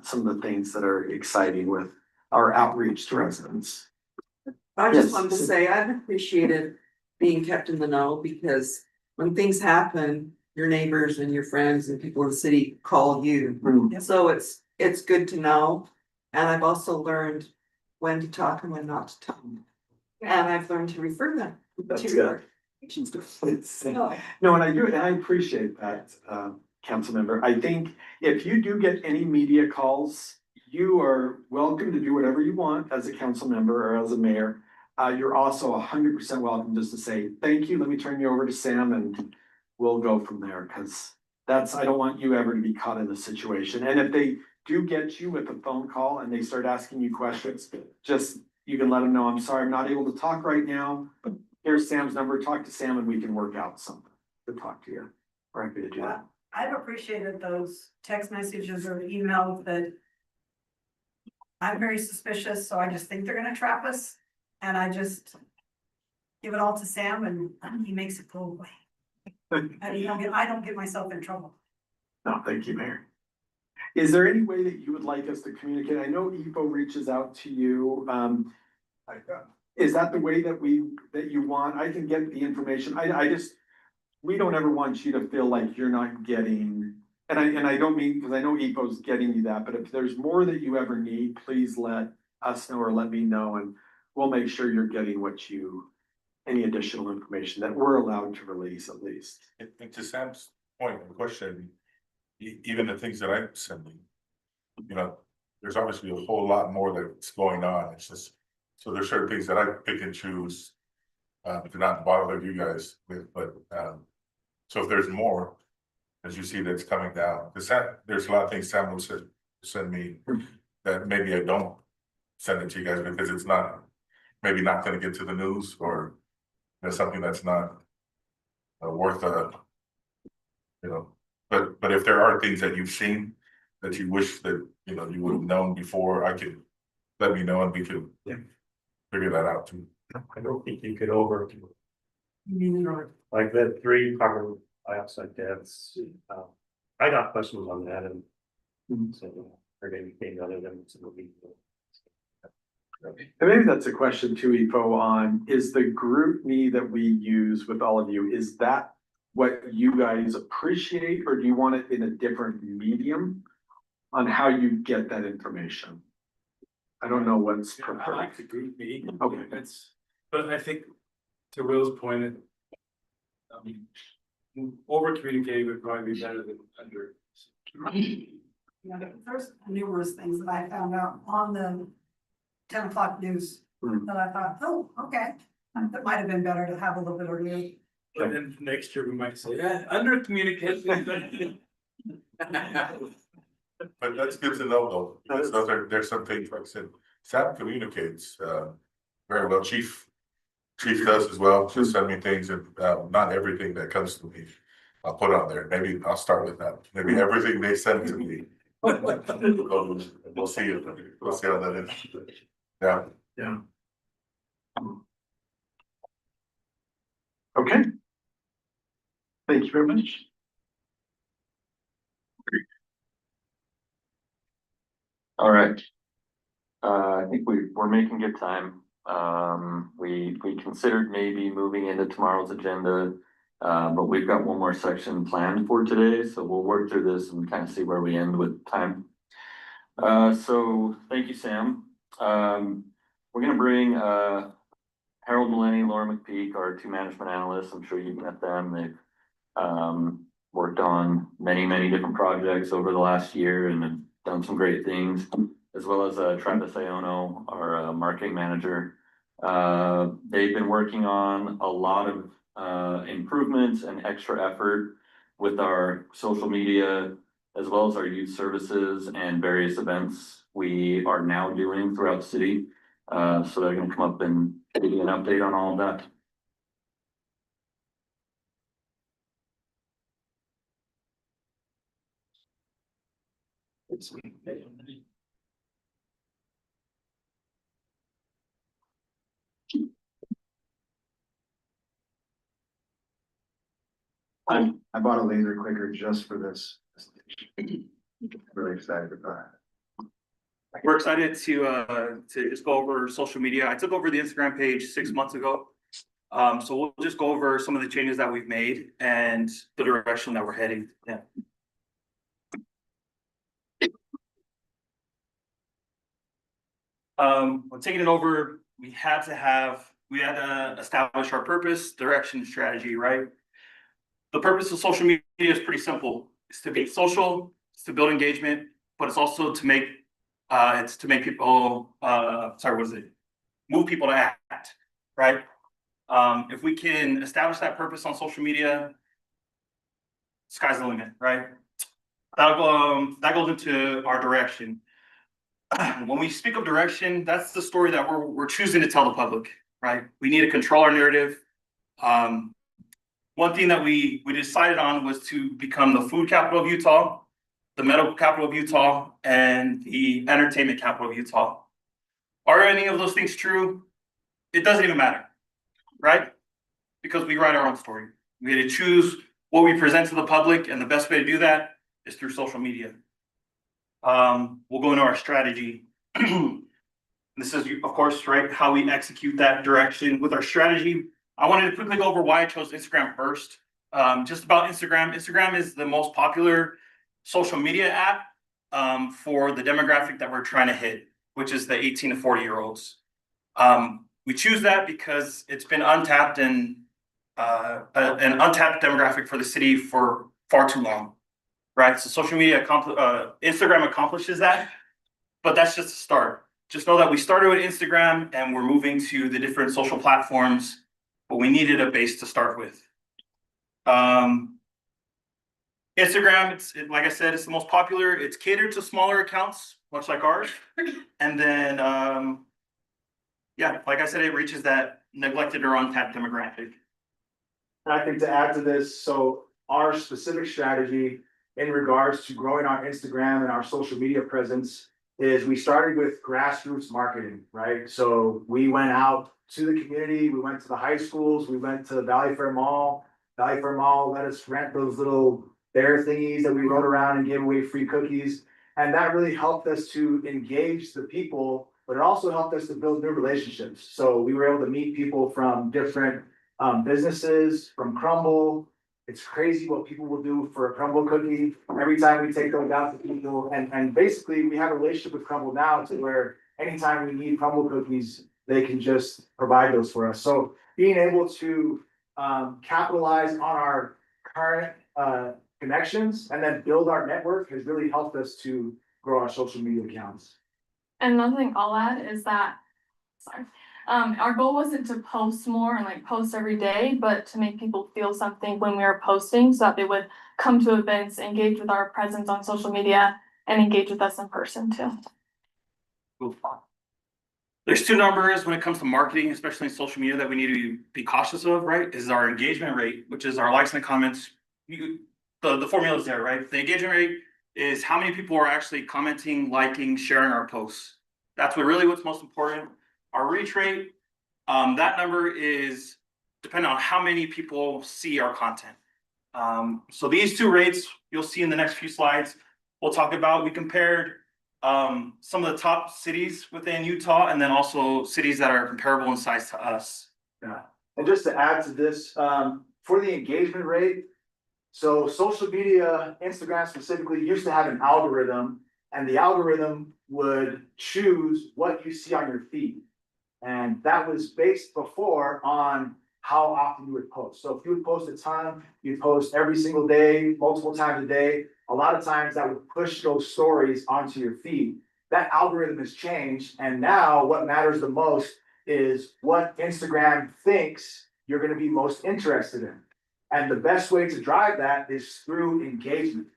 some of the things that are exciting with our outreach to residents. I just Yes. wanted to say, I've appreciated being kept in the know, because when things happen, your neighbors and your friends and people in the city call you. So it's good to know, and I've also learned when to talk and when not to talk. And I've learned to refer them That's to good. your. No, and I do, and I appreciate that, council member. I think if you do get any media calls, you are welcome to do whatever you want as a council member or as a mayor. You're also 100% welcome just to say, thank you, let me turn you over to Sam, and we'll go from there, because I don't want you ever to be caught in a situation. And if they do get you with a phone call and they start asking you questions, you can let them know, I'm sorry, I'm not able to talk right now, but here's Sam's number, talk to Sam and we can work out something to talk to you. We're happy to do that. I've appreciated those text messages or emails that I'm very suspicious, so I just think they're gonna trap us, and I just give it all to Sam and he makes it go away. And I don't get myself in trouble. No, thank you, Mayor. Is there any way that you would like us to communicate? I know EPO reaches out to you. Is that the way that you want? I can get the information. We don't ever want you to feel like you're not getting, and I don't mean, because I know EPO's getting you that, but if there's more that you ever need, please let us know or let me know, and we'll make sure you're getting any additional information that we're allowed to release at least. And to Sam's point and question, even the things that I'm sending, there's obviously a whole lot more that's going on. It's just, so there's certain things that I pick and choose to not bother you guys with, but so if there's more, as you see that's coming down, because there's a lot of things Sam will send me that maybe I don't send it to you guys because it's maybe not gonna get to the news, or there's something that's not worth but if there are things that you've seen that you wish that you would have known before, let me know and we can figure that out too. I don't think you could Like the 3 carbon dioxide deaths, I got questions on that and. So, heard anything other than some of the. And maybe that's a question too, Ipo, on, is the group me that we use with all of you, is that what you guys appreciate, or do you want it in a different medium on how you get that information? I don't know what's I preferred. like the group me. Okay. That's, but I think to Will's point, I mean, over communicating would probably be better than under. Yeah, there's numerous things that I found out on the 10 o'clock news that I thought, oh, okay. That might have been better to have a little bit of news. But then next year we might say, yeah, under communication. But that's good to know though, because there's some things, like I said, Sam communicates, very well, Chief does as well, she'll send me things and, not everything that comes to me. I'll put on there, maybe I'll start with that, maybe everything they send to me. We'll see how that is. Yeah. Yeah. Okay. Thank you very much. All right. I think we're making good time. We considered maybe moving into tomorrow's agenda. But we've got one more section planned for today, so we'll work through this and kind of see where we end with time. So thank you, Sam. We're gonna bring, Harold Mullany, Laura McPeak, our 2 management analysts. I'm sure you've met them. They've, worked on many different projects over the last year and have done some great things, as well as, Travis Iono, our, marketing manager. They've been working on a lot of improvements and extra effort with our social media, as well as our youth services and various events we are now doing throughout the city. So they're gonna come up and give you an update on all of that. I bought a laser clicker just for this. Really excited about it. We're excited to just go over social media. I took over the Instagram page 6 months ago. So we'll just go over some of the changes that we've made and the direction that we're heading. Yeah. When taking it over, we had to establish our purpose, direction, and strategy, right? The purpose of social media is pretty simple. It's to be social, it's to build engagement, but it's also to make people, move people to act, right? If we can establish that purpose on social media, sky's the limit, right? That goes into our direction. When we speak of direction, that's the story that we're choosing to tell the public, right? We need to control our narrative. One thing that we decided on was to become the food capital of Utah, the medical capital of Utah, and the entertainment capital of Utah. Are any of those things true? It doesn't even matter, right? Because we write our own story. We had to choose what we present to the public, and the best way to do that is through social media. We'll go into our strategy. This is, of course, right, how we execute that direction with our strategy. I wanted to quickly go over why I chose Instagram first. Just about Instagram. Instagram is the most popular social media app for the demographic that we're trying to hit, which is the 18 to 40-year-olds. We choose that because it's been untapped and an untapped demographic for the city for far too long, right? So social media, Instagram accomplishes that, but that's just a start. Just know that we started with Instagram and we're moving to the different social platforms, but we needed a base to start with. Instagram, like I said, it's the most popular. It's catered to smaller accounts, much like ours. And then, yeah, like I said, it reaches that neglected or untapped demographic. I think to add to this, so our specific strategy in regards to growing our Instagram and our social media presence is we started with grassroots marketing, right? So we went out to the community, we went to the high schools, we went to Valley Fair Mall. Valley Fair Mall let us rent those little bear thingies that we rode around and gave away free cookies. And that really helped us to engage the people, but it also helped us to build new relationships. So we were able to meet people from different businesses, from Crumble. It's crazy what people will do for a Crumble cookie every time we take those out to people. And basically we have a relationship with Crumble now to where anytime we need Crumble cookies, they can just provide those for us. So being able to capitalize on our current connections and then build our network has really helped us to grow our social media accounts. And another thing I'll add is that, sorry, our goal wasn't to post more and like post every day, but to make people feel something when we were posting so that they would come to events, engage with our presence on social media, and engage with us in person too. There's two numbers when it comes to marketing, especially in social media, that we need to be cautious of, right? Is our engagement rate, which is our likes and comments. The formula is there, right? The engagement rate is how many people are actually commenting, liking, sharing our posts. That's what's most important. Our reach rate, that number is dependent on how many people see our content. So these two rates you'll see in the next few slides. We'll talk about. We compared some of the top cities within Utah, and then also cities that are comparable in size to us. Yeah, and just to add to this, for the engagement rate, so social media, Instagram specifically, used to have an algorithm, and the algorithm would choose what you see on your feed. And that was based before on how often you would post. So if you would post a ton, you'd post every single day, multiple times a day, a lot of times that would push those stories onto your feed. That algorithm has changed, and now what matters the most is what Instagram thinks you're gonna be most interested in. And the best way to drive that is through engagement,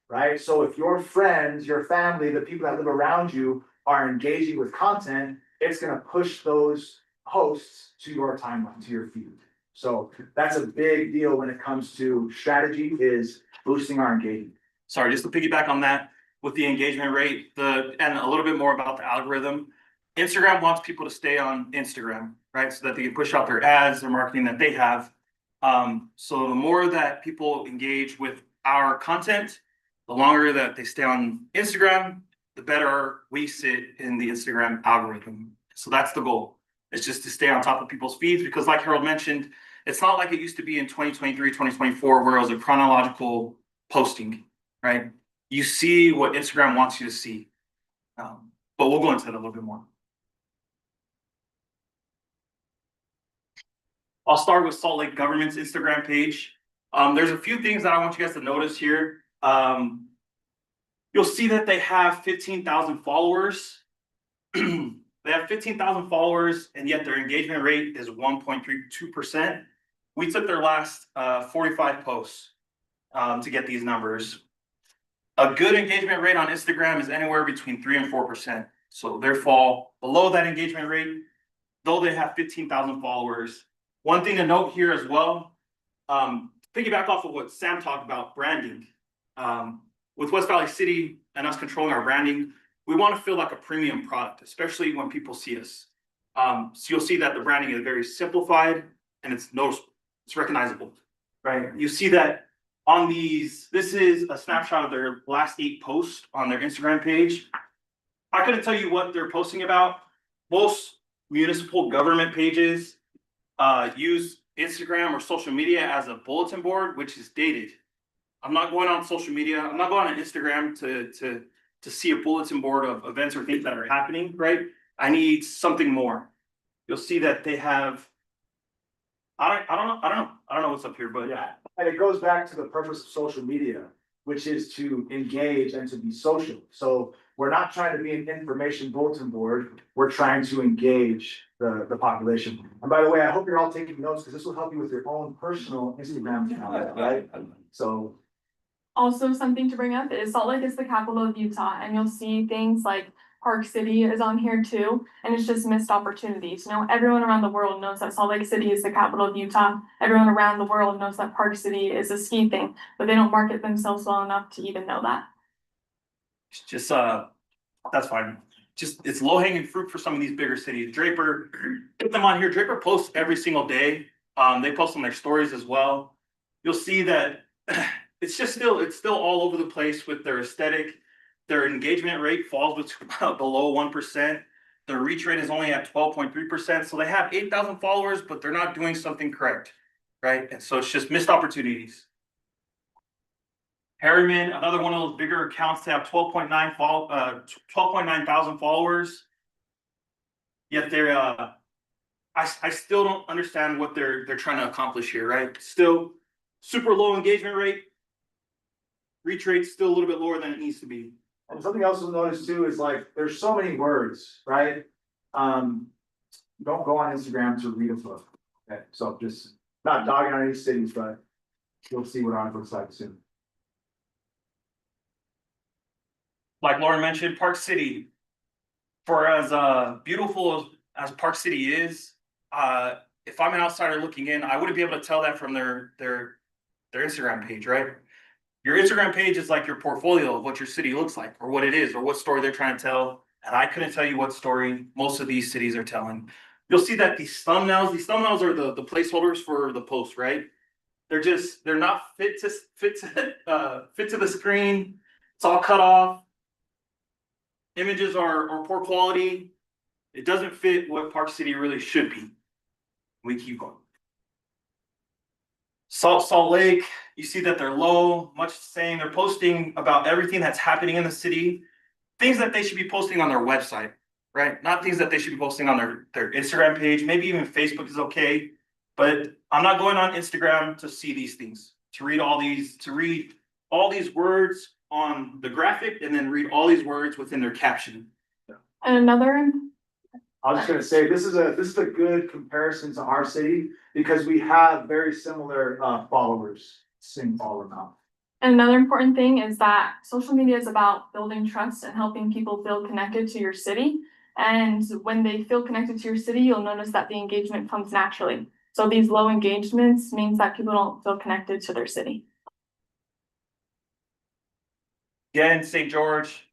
right? So if your friends, your family, the people that live around you are engaging with content, it's gonna push those posts to your timeline, to your feed. So that's a big deal when it comes to strategy, is boosting our engagement. Sorry, just to piggyback on that with the engagement rate, and a little bit more about the algorithm. Instagram wants people to stay on Instagram, right? So that they can push out their ads, their marketing that they have. So the more that people engage with our content, the longer that they stay on Instagram, the better we sit in the Instagram algorithm. So that's the goal. It's just to stay on top of people's feeds, because like Harold mentioned, it's not like it used to be in 2023, 2024, where it was a chronological posting, right? You see what Instagram wants you to see. But we'll go into that a little bit more. I'll start with Salt Lake Government's Instagram page. There's a few things that I want you guys to notice here. You'll see that they have 15,000 followers. They have 15,000 followers, and yet their engagement rate is 1.32%. We took their last 45 posts to get these numbers. A good engagement rate on Instagram is anywhere between 3 and 4%. So they fall below that engagement rate, though they have 15,000 followers. One thing to note here as well, piggyback off of what Sam talked about, branding. With West Valley City and us controlling our branding, we want to feel like a premium product, especially when people see us. So you'll see that the branding is very simplified and it's noticeable, it's recognizable, right? You see that on these, this is a snapshot of their last 8 posts on their Instagram page. I couldn't tell you what they're posting about. Most municipal government pages use Instagram or social media as a bulletin board, which is dated. I'm not going on social media. I'm not going on Instagram to see a bulletin board of events or things that are happening, right? I need something more. You'll see that they have, I don't know what's up here, but yeah. And it goes back to the purpose of social media, which is to engage and to be social. So we're not trying to be an information bulletin board. We're trying to engage the population. And by the way, I hope you're all taking notes, because this will help you with your own personal Instagram account, right? So. Also, something to bring up is Salt Lake is the capital of Utah, and you'll see things like Park City is on here too, and it's just missed opportunities. You know, everyone around the world knows that Salt Lake City is the capital of Utah. Everyone around the world knows that Park City is a ski thing, but they don't market themselves well enough to even know that. Just that's fine. Just, it's low hanging fruit for some of these bigger cities. Draper, get them on here. Draper posts every single day. They post on their stories as well. You'll see that it's still all over the place with their aesthetic. Their engagement rate falls below 1%. Their reach rate is only at 12.3%. So they have 8,000 followers, but they're not doing something correct, right? And so it's just missed opportunities. Harriman, another one of those bigger accounts, they have 12.9 thousand followers. Yet they're I still don't understand what they're trying to accomplish here, right? Still super low engagement rate. Reach rate still a little bit lower than it needs to be. And something else you'll notice too is like, there's so many words, right? Don't go on Instagram to read a book. Okay, so just not dogging on any cities, but you'll see what ours looks like soon. Like Lauren mentioned, Park City, for as beautiful as Park City is, if I'm an outsider looking in, I wouldn't be able to tell that from their Instagram page, right? Your Instagram page is like your portfolio of what your city looks like, or what it is, or what story they're trying to tell. And I couldn't tell you what story most of these cities are telling. You'll see that these thumbnails are the placeholders for the post, right? They're not fit to the screen. It's all cut off. Images are poor quality. It doesn't fit what Park City really should be. We keep going. Salt Lake, you see that they're low, much the same. They're posting about everything that's happening in the city, things that they should be posting on their website, right? Not things that they should be posting on their Instagram page. Maybe even Facebook is okay, but I'm not going on Instagram to see these things, to read all these words on the graphic and then read all these words within their caption. And another, I was just gonna say, this is a good comparison to our city because we have very similar followers, same follower amount. and another important thing is that social media is about building trust and helping people feel connected to your city. And when they feel connected to your city, you'll notice that the engagement comes naturally. So these low engagements means that people don't feel connected to their city. Again, St. George,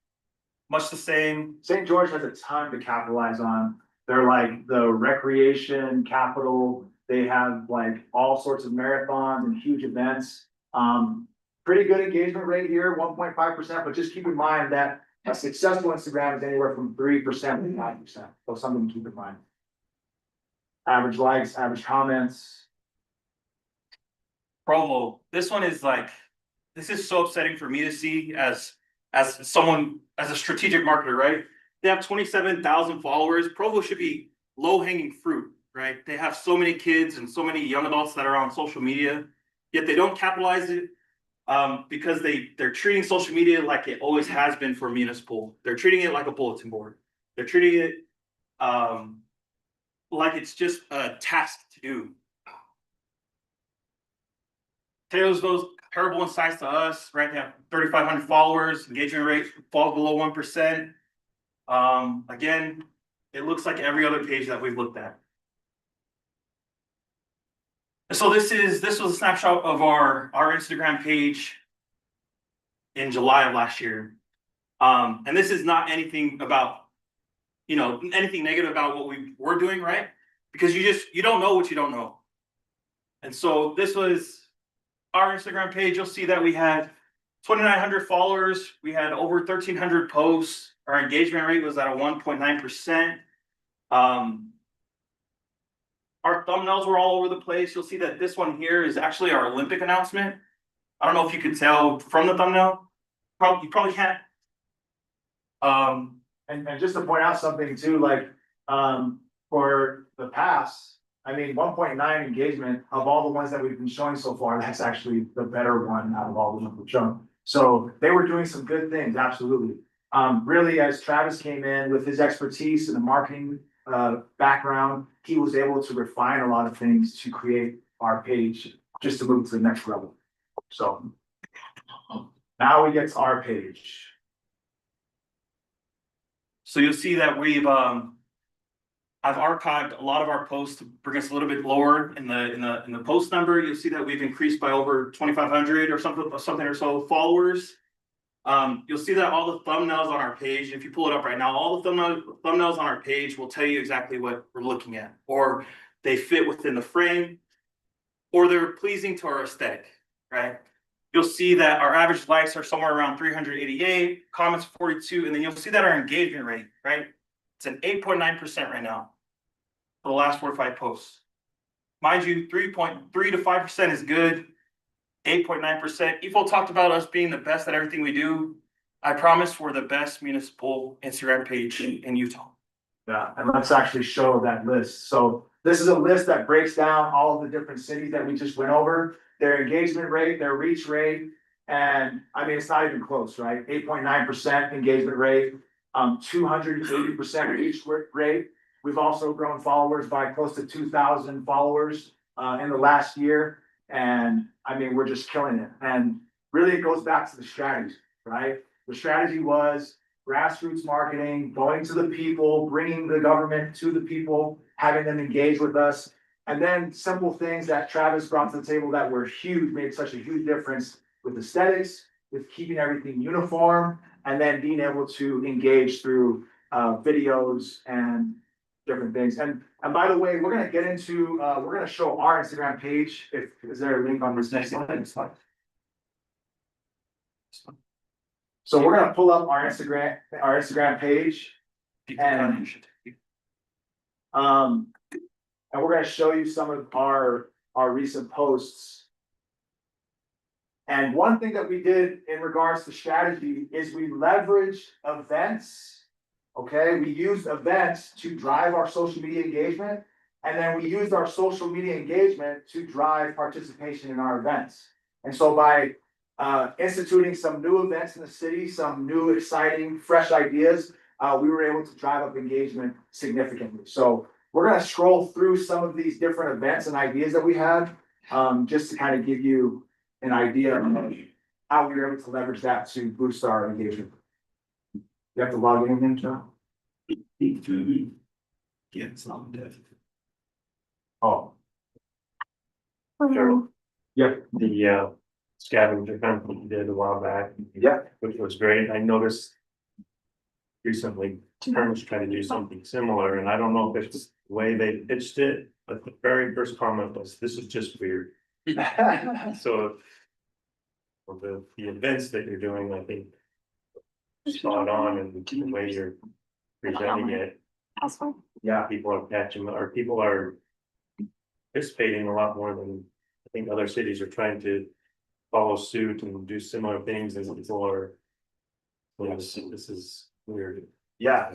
much the same. St. George has a ton to capitalize on. They're like the recreation capital. They have like all sorts of marathons and huge events. Pretty good engagement rate here, 1.5%, but just keep in mind that a successful Instagram is anywhere from 3% to 5%. So something to keep in mind. Average likes, average comments. Provo, this one is like, this is so upsetting for me to see as someone, as a strategic marketer, right? They have 27,000 followers. Provo should be low hanging fruit, right? They have so many kids and so many young adults that are on social media, yet they don't capitalize it because they're treating social media like it always has been for municipal. They're treating it like a bulletin board. They're treating it like it's just a task to do. Taylor's goes terrible in size to us, right? They have 3,500 followers, engagement rate falls below 1%. Again, it looks like every other page that we've looked at. So this was a snapshot of our Instagram page in July of last year. And this is not anything about, anything negative about what we were doing, right? Because you don't know what you don't know. And so this was our Instagram page. You'll see that we had 2,900 followers. We had over 1,300 posts. Our engagement rate was at a 1.9%. Our thumbnails were all over the place. You'll see that this one here is actually our Olympic announcement. I don't know if you could tell from the thumbnail. You probably can't. And just to point out something too, like, for the past, 1.9 engagement of all the ones that we've been showing so far, that's actually the better one out of all the ones we've shown. So they were doing some good things, absolutely. Really, as Travis came in with his expertise in the marketing background, he was able to refine a lot of things to create our page just to move to the next level. So now we get to our page. So you'll see that I've archived a lot of our posts to bring us a little bit lower in the post number. You'll see that we've increased by over 2,500 or something or so followers. You'll see that all the thumbnails on our page, if you pull it up right now, all the thumbnails on our page will tell you exactly what we're looking at, or they fit within the frame, or they're pleasing to our aesthetic, right? You'll see that our average likes are somewhere around 388, comments 42, and then you'll see that our engagement rate, right? It's an 8.9% right now for the last 4 or 5 posts. Mind you, 3.3 to 5% is good. 8.9%. Ifo talked about us being the best at everything we do. I promise we're the best municipal Instagram page in Utah. Yeah, and let's actually show that list. So this is a list that breaks down all of the different cities that we just went over, their engagement rate, their reach rate. And I mean, it's not even close, right? 8.9% engagement rate, 280% reach rate. We've also grown followers by close to 2,000 followers in the last year. And I mean, we're just killing it. And really it goes back to the strategy, right? The strategy was grassroots marketing, going to the people, bringing the government to the people, having them engage with us. And then simple things that Travis brought to the table that were huge, made such a huge difference with aesthetics, with keeping everything uniform, and then being able to engage through videos and different things. And by the way, we're gonna get into, we're gonna show our Instagram page. Is there a link on this next slide? So we're gonna pull up our Instagram page. And we're gonna show you some of our recent posts. And one thing that we did in regards to strategy is we leveraged events. Okay, we used events to drive our social media engagement, and then we used our social media engagement to drive participation in our events. And so by instituting some new events in the city, some new exciting, fresh ideas, we were able to drive up engagement significantly. So we're gonna scroll through some of these different events and ideas that we had, just to kind of give you an idea of how we were able to leverage that to boost our engagement. You have to log in, John? Yeah, it's not dead. Oh, Sure. Yep. The scavenger hunt that you did a while back. Yeah. Which was great. I noticed recently Terms trying to do something similar, and I don't know if it's the way they pitched it, but the very first comment was, "This is just weird." So for the events that you're doing, I think spot on, and the way you're presenting it, Yeah, people are catching, or people are participating a lot more than I think other cities are trying to follow suit and do similar things, and people are, well, this is weird. yeah,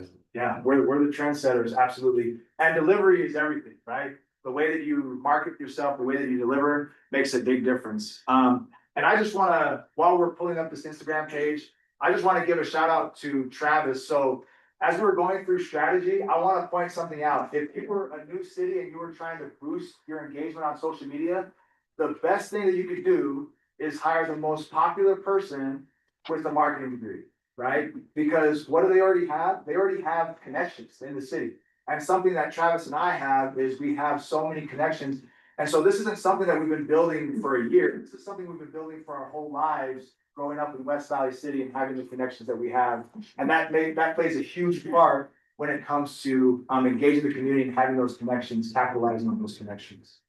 we're the trendsetters, absolutely. And delivery is everything, right? The way that you market yourself, the way that you deliver makes a big difference. And I just wanna, while we're pulling up this Instagram page, I just wanna give a shout out to Travis. So as we're going through strategy, I wanna point something out. If you were a new city and you were trying to boost your engagement on social media, the best thing that you could do is hire the most popular person with a marketing degree, right? Because what do they already have? They already have connections in the city. And something that Travis and I have is we have so many connections. And so this isn't something that we've been building for a year. This is something we've been building for our whole lives, growing up in West Valley City and having the connections that we have. And that plays a huge part when it comes to engaging the community and having those connections, capitalizing on those connections.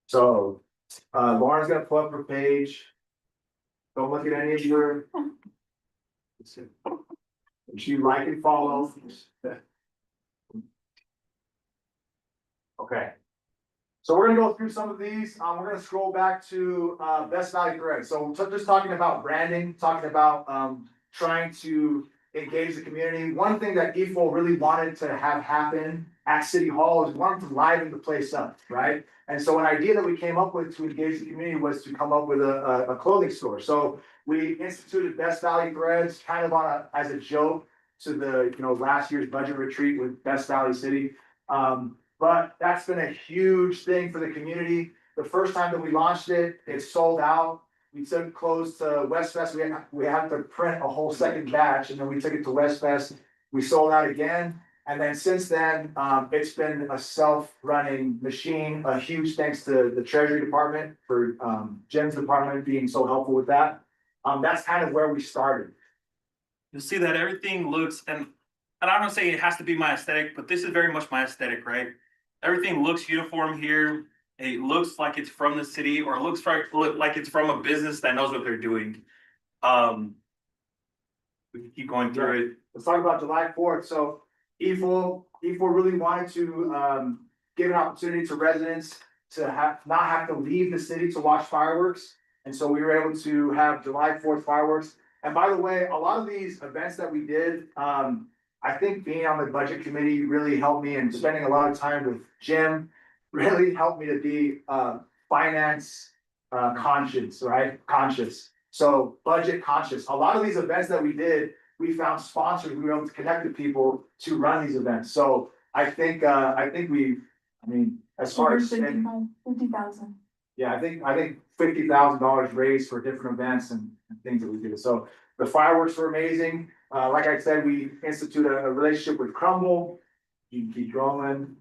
So Lauren's gonna pull up her page. Don't look at any of your. She like and follow. Okay. So we're gonna go through some of these. We're gonna scroll back to best value thread. So just talking about branding, talking about trying to engage the community. One thing that Ifo really wanted to have happen at City Hall is wanted to liven the place up, right? And so an idea that we came up with to engage the community was to come up with a clothing store. So we instituted Best Valley Threads kind of as a joke to the last year's budget retreat with Best Valley City. But that's been a huge thing for the community. The first time that we launched it, it sold out. We took clothes to West Fest. We had to print a whole second batch, and then we took it to West Fest. We sold out again. And then since then, it's been a self-running machine. A huge thanks to the Treasury Department for Jen's department being so helpful with that. That's kind of where we started. you'll see that everything looks, and I'm not saying it has to be my aesthetic, but this is very much my aesthetic, right? Everything looks uniform here. It looks like it's from the city, or it looks like it's from a business that knows what they're doing. We can keep going through it. Let's talk about July 4th. So E4 really wanted to give an opportunity to residents to not have to leave the city to watch fireworks. And so we were able to have July 4th fireworks. And by the way, a lot of these events that we did, I think being on the budget committee really helped me, and spending a lot of time with Jim really helped me to be finance conscious, right? Conscious. So budget conscious. A lot of these events that we did, we found sponsors. We were able to connect with people to run these events. So I think as far as spending, 50,000. yeah, I think $50,000 raised for different events and things that we did. So the fireworks were amazing. Like I said, we instituted a relationship with Crumble. You can keep going.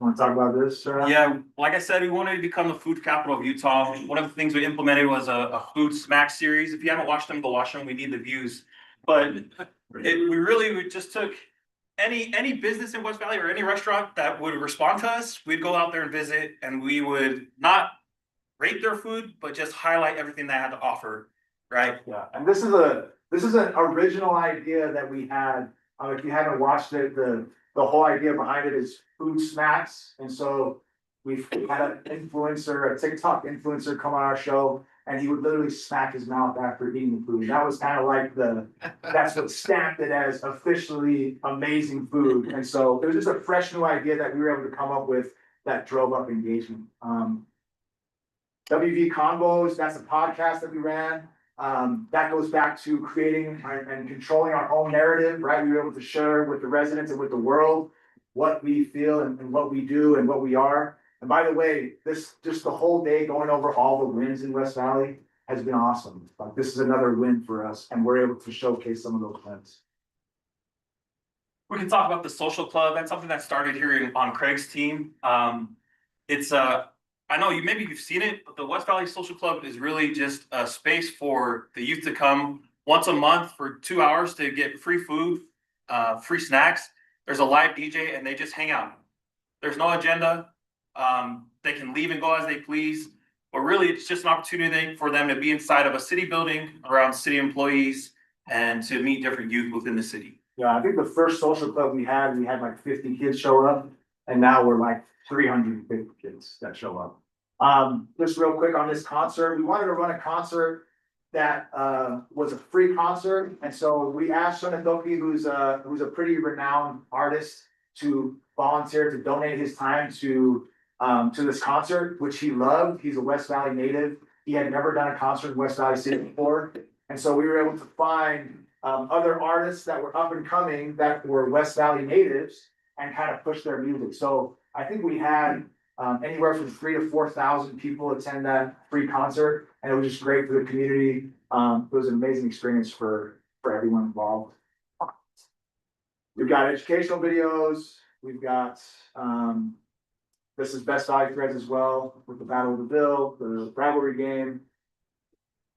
Want to talk about this? Yeah, like I said, we wanted to become the food capital of Utah. One of the things we implemented was a food smack series. If you haven't watched them, go watch them. We need the views. But we just took any business in West Valley or any restaurant that would respond to us, we'd go out there and visit, and we would not rate their food, but just highlight everything they had to offer, right? Yeah, and this is an original idea that we had. If you haven't watched it, the whole idea behind it is food smacks. And so we've had an influencer, a TikTok influencer, come on our show, and he would literally smack his mouth after eating the food. That was kind of like that's what stamped it as officially amazing food. And so it was just a fresh new idea that we were able to come up with that drove up engagement. WV Convos, that's a podcast that we ran. That goes back to creating and controlling our own narrative, right? We were able to share with the residents and with the world what we feel and what we do and what we are. And by the way, just the whole day going over all the wins in West Valley has been awesome. Like, this is another win for us, and we're able to showcase some of those wins. We can talk about the social club. That's something that started here on Craig's team. I know maybe you've seen it, but the West Valley Social Club is really just a space for the youth to come once a month for 2 hours to get free food, free snacks. There's a live DJ, and they just hang out. There's no agenda. They can leave and go as they please, but really it's just an opportunity for them to be inside of a city building around city employees and to meet different youth within the city. Yeah, I think the first social club we had like 50 kids show up, and now we're like 350 kids that show up. Just real quick on this concert, we wanted to run a concert that was a free concert, and so we asked Sonadoki, who's a pretty renowned artist, to volunteer to donate his time to this concert, which he loved. He's a West Valley native. He had never done a concert in West Valley City before, and so we were able to find other artists that were up and coming that were West Valley natives and kind of push their music. So I think we had anywhere from 3,000 to 4,000 people attend that free concert, and it was just great for the community. It was an amazing experience for everyone involved. We've got educational videos. We've got this is Best Value Threads as well, with the Battle of the Bill, the rivalry game.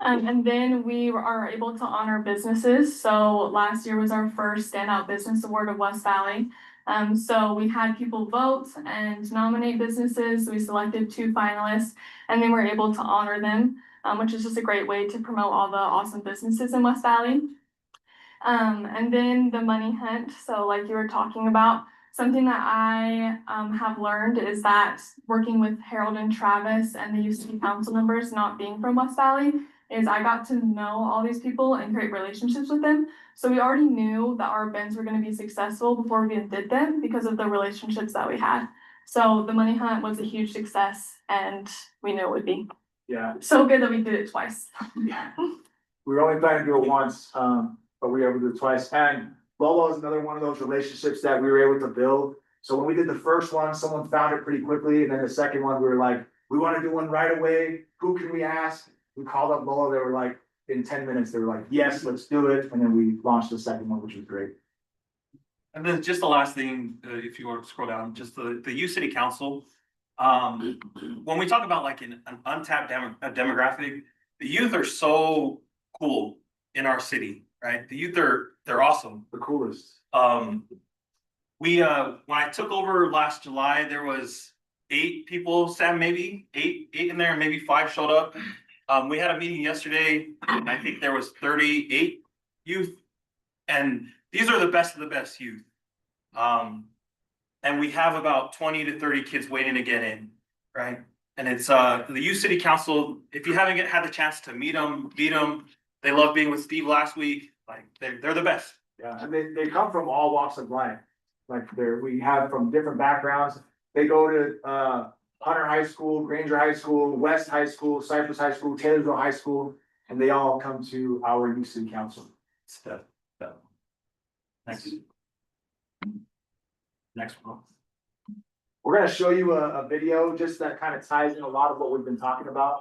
And then we are able to honor businesses. So last year was our first Standout Business Award of West Valley. So we had people vote and nominate businesses. We selected 2 finalists, and then we're able to honor them, which is just a great way to promote all the awesome businesses in West Valley. And then the money hunt. So like you were talking about, something that I have learned is that working with Harold and Travis and the UC council members, not being from West Valley, is I got to know all these people and create relationships with them. So we already knew that our events were going to be successful before we even did them because of the relationships that we had. So the money hunt was a huge success, and we knew it would be. Yeah. So good that we did it twice. Yeah. We were only planning to do it once, but we were able to do it twice. And Lolo is another one of those relationships that we were able to build. So when we did the first one, someone found it pretty quickly. And then the second one, we were like, we want to do one right away. Who can we ask? We called up Lolo. They were like, in 10 minutes, they were like, yes, let's do it. And then we launched the second one, which was great. And then just the last thing, if you were to scroll down, just the U City Council. When we talk about like an untapped demographic, the youth are so cool in our city. right? The youth they're awesome. The coolest. We when I took over last July, there was 8 people, Sam, maybe eight in there, maybe 5 showed up. We had a meeting yesterday, and I think there was 38 youth, and these are the best of the best youth. And we have about 20 to 30 kids waiting to get in, right? And it's the youth city council. If you haven't had the chance to meet them. They love being with Steve last week. Like they're the best. Yeah, and they come from all walks of life. Like we have from different backgrounds. They go to Hunter High School, Granger High School, West High School, Cypress High School, Taylorsville High School, and they all come to our youth city council. Next one. We're gonna show you a video just that kind of ties in a lot of what we've been talking about.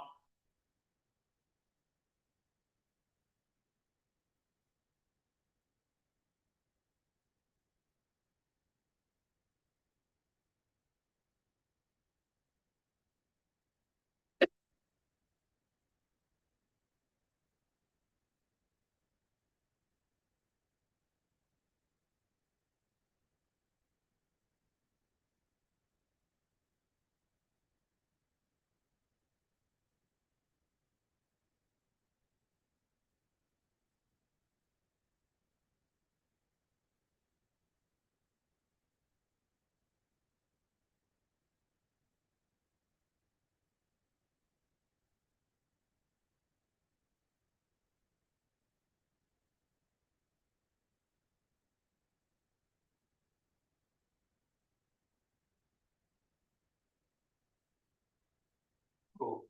Cool.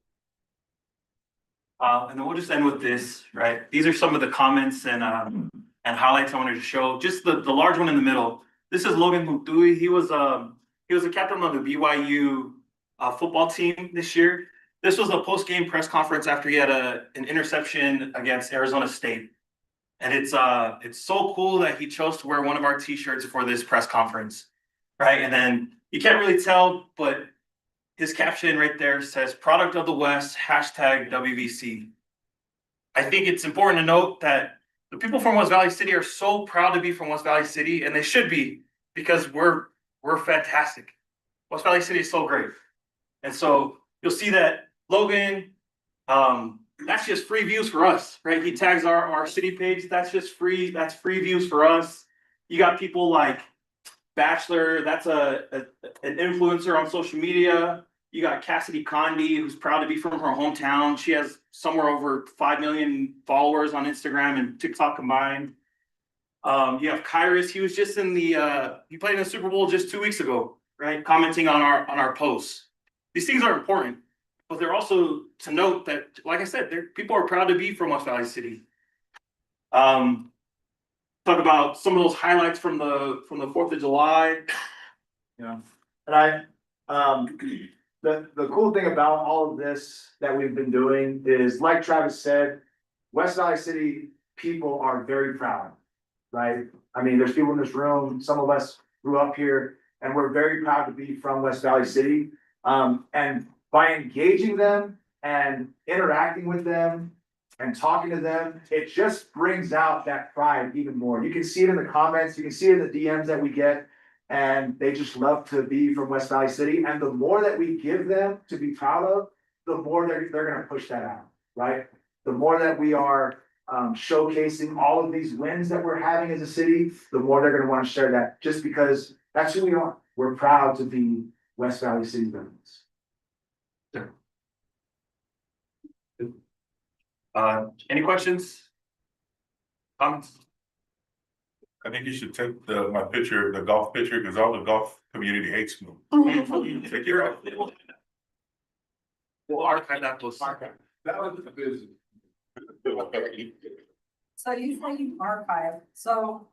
And then we'll just end with this, right? These are some of the comments and highlights I wanted to show. Just the large one in the middle. This is Logan Mutui. He was a captain of the BYU football team this year. This was a post-game press conference after he had an interception against Arizona State. And it's so cool that he chose to wear one of our t-shirts for this press conference, right? And then you can't really tell, but his caption right there says "Product of the West" #WVC. I think it's important to note that the people from West Valley City are so proud to be from West Valley City, and they should be, because we're fantastic. West Valley City is so great. And so you'll see that Logan, that's just free views for us, right? He tags our city page. That's just free. That's free views for us. You got people like Bachelor, that's an influencer on social media. You got Cassidy Condi, who's proud to be from her hometown. She has somewhere over 5 million followers on Instagram and TikTok combined. You have Kyrus. He was just in he played in the Super Bowl just 2 weeks ago, right? Commenting on our posts. These things are important, but they're also to note that, like I said, people are proud to be from West Valley City. Talk about some of those highlights from the 4th of July. Yeah, and the cool thing about all of this that we've been doing is, like Travis said, West Valley City people are very proud, right? I mean, there's people in this room, some of us grew up here, and we're very proud to be from West Valley City. And by engaging them and interacting with them and talking to them, it just brings out that pride even more. You can see it in the comments, you can see it in the DMs that we get, and they just love to be from West Valley City. And the more that we give them to be proud of, the more they're gonna push that out, right? The more that we are showcasing all of these wins that we're having as a city, the more they're gonna wanna share that, just because that's who we are. We're proud to be West Valley City residents. Any questions? Comments? I think you should take my picture, the golf picture, because all the golf community hates me. Take your own. We'll archive that post. That was the business. So you say you archive, so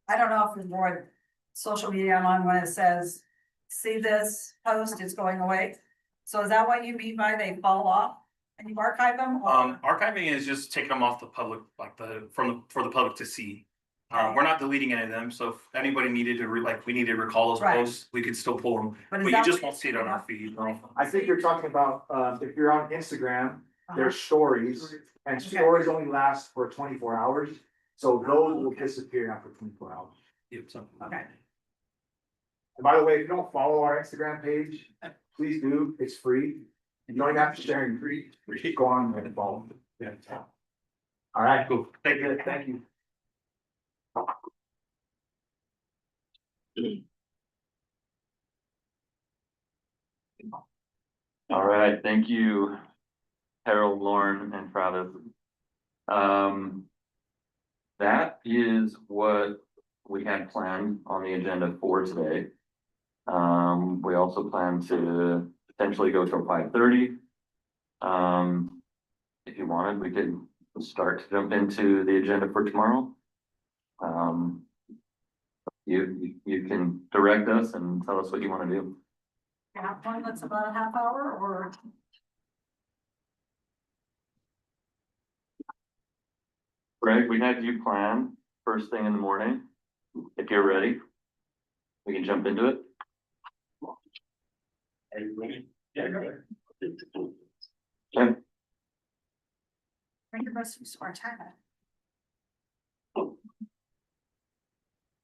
I don't know if there's more social media online when it says, see this post, it's going away. So is that what you mean by they fall off and you archive them? Or- Archiving is just taking them off the public, like for the public to see. We're not deleting any of them, so if anybody needed to we need to recall those Right. posts, we could still pull them, But is but you that just what won't see it on our feed. I think you're talking about, if you're on Instagram, there's stories, and Okay. stories only last for 24 hours. So those will disappear after 24 hours. Okay. And by the way, if you don't follow our Instagram page, please do. It's free. You don't even have to share it free. Go on and follow. Yeah. All right, Cool. thank you. Thank you. All right, thank you, Harold, Lauren, and Travis. That is what we had planned on the agenda for today. We also plan to potentially go till 5:30. If you wanted, we could start to jump into the agenda for tomorrow. You can direct us and tell us what you want to do. Have one that's about a half hour or? Greg, we had you plan first thing in the morning. If you're ready, we can jump into it. Are you ready? Yeah, go ahead. Okay. Bring the rest of Spartan.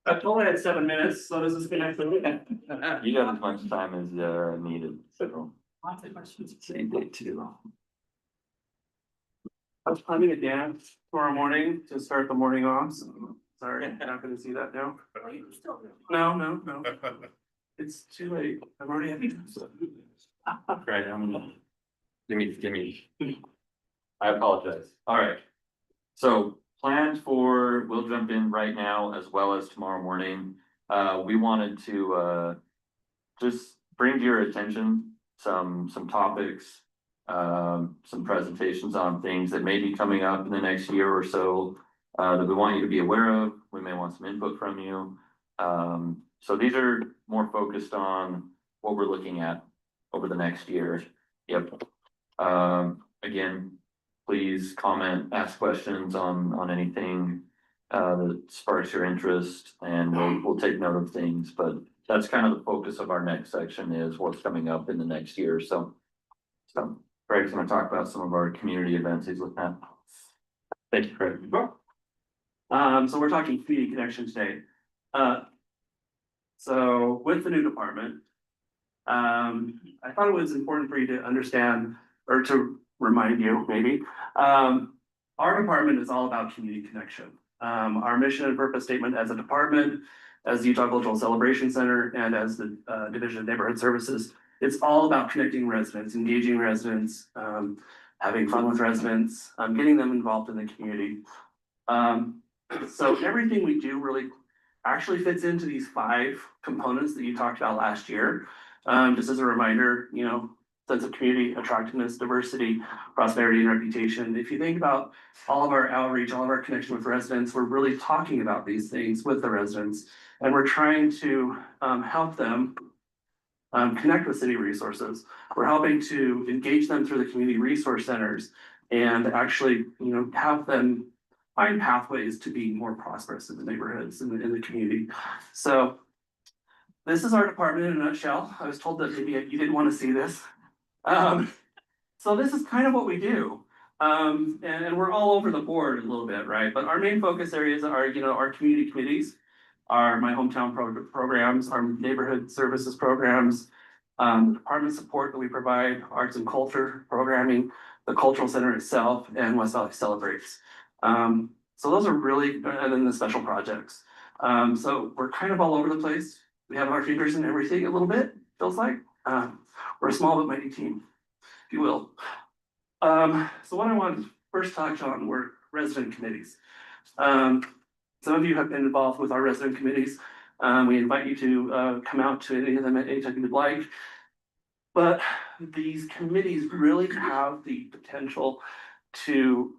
I told I had 7 minutes, so this is gonna. You got as much time as needed, so. Lots of questions. Same day too. I was planning a dance tomorrow morning to start the morning off, so sorry, I'm not gonna see that now. No. It's too late, I've already had. Right, give me. I apologize. All right. So planned for, we'll jump in right now as well as tomorrow morning. We wanted to just bring to your attention some topics, some presentations on things that may be coming up in the next year or so that we want you to be aware of. We may want some input from you. So these are more focused on what we're looking at over the next year. Yep. Again, please comment, ask questions on anything that sparks your interest, and we'll take note of things. But that's kind of the focus of our next section, is what's coming up in the next year. So Greg's gonna talk about some of our community events he's looking at. Thank you, Craig. So we're talking community connection today. So with the new department, I thought it was important for you to understand, or to remind you maybe, our department is all about community connection. Our mission and purpose statement as a department, as the Utah Cultural Celebration Center, and as the Division of Neighborhood Services, it's all about connecting residents, engaging residents, having fun with residents, getting them involved in the community. So everything we do really actually fits into these 5 components that you talked about last year. Just as a reminder, you know, sense of community, attractiveness, diversity, prosperity, and reputation. If you think about all of our outreach, all of our connection with residents, we're really talking about these things with the residents. And we're trying to help them connect with city resources. We're helping to engage them through the community resource centers and actually, you know, have them find pathways to be more prosperous in the neighborhoods, in the community. So this is our department in a nutshell. I was told that maybe you didn't want to see this. So this is kind of what we do. And we're all over the board a little bit, right? But our main focus areas are, you know, our community committees, our My Hometown programs, our neighborhood services programs, department support that we provide, arts and culture programming, the cultural center itself, and West Valley Celebrates. So those are really, and then the special projects. So we're kind of all over the place. We have our fingers in everything a little bit, feels like. We're a small but mighty team, if you will. So what I wanted to first touch on were resident committees. Some of you have been involved with our resident committees. We invite you to come out to any of them at any time you would like. But these committees really have the potential to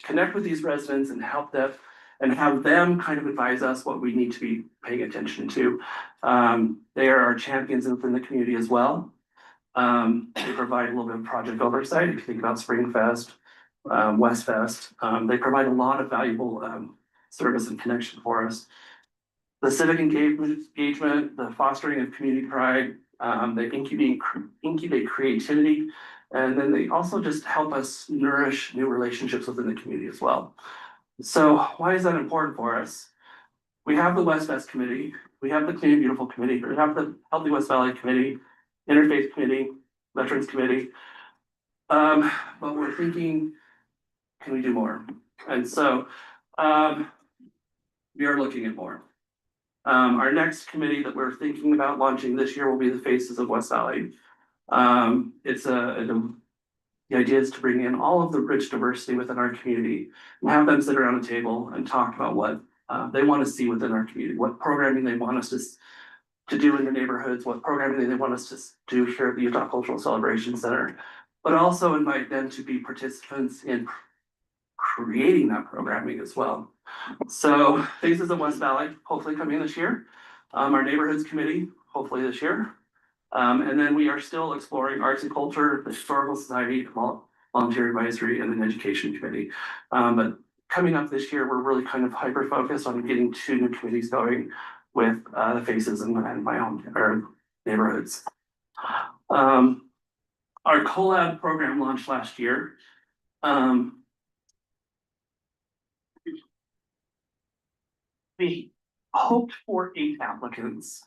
connect with these residents and help them and have them kind of advise us what we need to be paying attention to. They are our champions within the community as well. They provide a little bit of project oversight. If you think about Spring Fest, West Fest, they provide a lot of valuable service and connection for us. The civic engagement, the fostering of community pride, they incubate creativity, and then they also just help us nourish new relationships within the community as well. So why is that important for us? We have the West Fest Committee, we have the Clean and Beautiful Committee, we have the Healthy West Valley Committee, Interfaith Committee, Veterans Committee. But we're thinking, can we do more? And so, we are looking at more. Our next committee that we're thinking about launching this year will be the Faces of West Valley. The idea is to bring in all of the rich diversity within our community and have them sit around a table and talk about what they want to see within our community, what programming they want us to do in the neighborhoods, what programming they want us to do here at the Utah Cultural Celebration Center, but also invite them to be participants in creating that programming as well. So Faces of West Valley, hopefully coming this year. Our Neighborhoods Committee, hopefully this year. And then we are still exploring arts and culture, the Historical Society, Volunteer Advisory, and an Education Committee. But coming up this year, we're really kind of hyper focused on getting 2 new committees going with the Faces and my own our neighborhoods. Our collab program launched last year. We hoped for 8 applicants.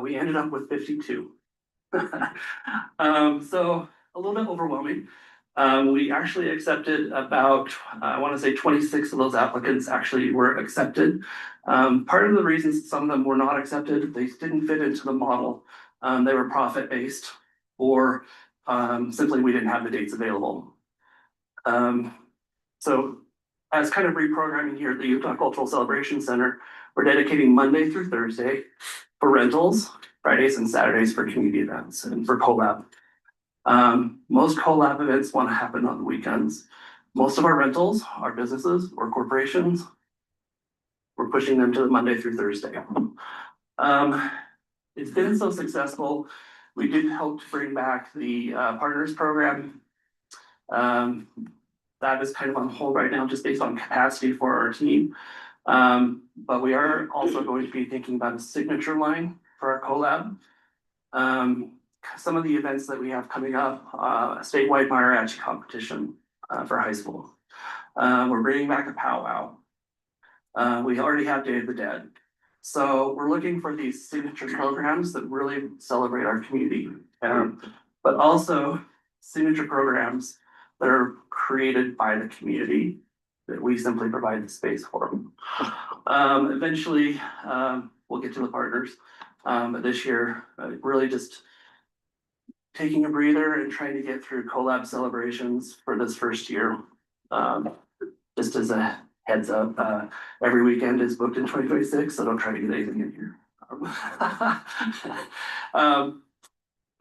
We ended up with 52. So a little bit overwhelming. We actually accepted about, I want to say 26 of those applicants actually were accepted. Part of the reasons some of them were not accepted, they didn't fit into the model. They were profit-based, or simply we didn't have the dates available. So as kind of reprogramming here at the Utah Cultural Celebration Center, we're dedicating Monday through Thursday for rentals, Fridays and Saturdays for community events and for collab. Most collab events want to happen on the weekends. Most of our rentals are businesses or corporations. We're pushing them to the Monday through Thursday. It's been so successful. We did hope to bring back the partners program. That is kind of on hold right now, just based on capacity for our team. But we are also going to be thinking about a signature line for our collab. Some of the events that we have coming up, a statewide mariachi competition for high school. We're bringing back a powwow. We already have Day of the Dead. So we're looking for these signature programs that really celebrate our community. But also signature programs that are created by the community that we simply provide the space for. Eventually, we'll get to the partners. But this year, really just taking a breather and trying to get through collab celebrations for this first year. Just as a heads up, every weekend is booked in 2026, so don't try to get anything in here.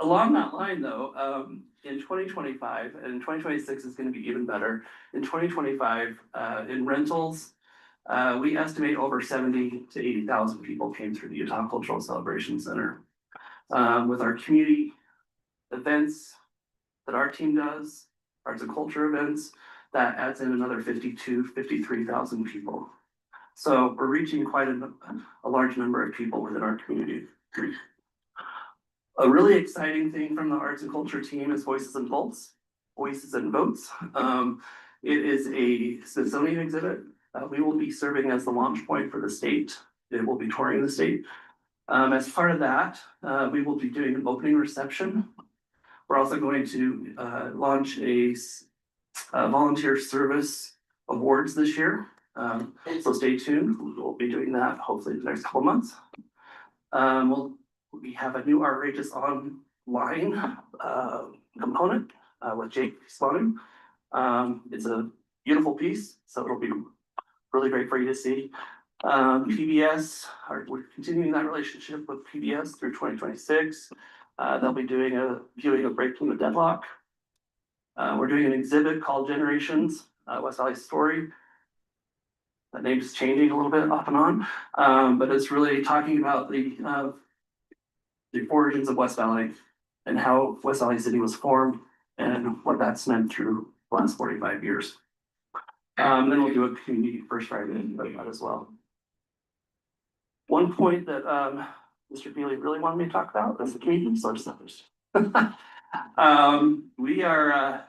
Along that line though, in 2025, and 2026 is going to be even better. In 2025, in rentals, we estimate over 70 to 80,000 people came through the Utah Cultural Celebration Center. With our community events that our team does, arts and culture events, that adds in another 53,000 people. So we're reaching quite a large number of people within our community. A really exciting thing from the arts and culture team is Voices and Votes. It is a Smithsonian exhibit. We will be serving as the launch point for the state. It will be touring the state. As part of that, we will be doing an opening reception. We're also going to launch a volunteer service awards this year. So stay tuned. We'll be doing that hopefully the next couple months. We have a new Outrageous Online component with Jake Sloan. It's a beautiful piece, so it'll be really great for you to see. PBS, we're continuing that relationship with PBS through 2026. They'll be doing a viewing of Breaking the Deadlock. We're doing an exhibit called Generations, West Valley Story. That name is changing a little bit off and on, but it's really talking about the origins of West Valley and how West Valley City was formed and what that's meant through the last 45 years. Then we'll do a community first Friday about that as well. One point that Mr. Feely really wanted me to talk about is the community source centers. We are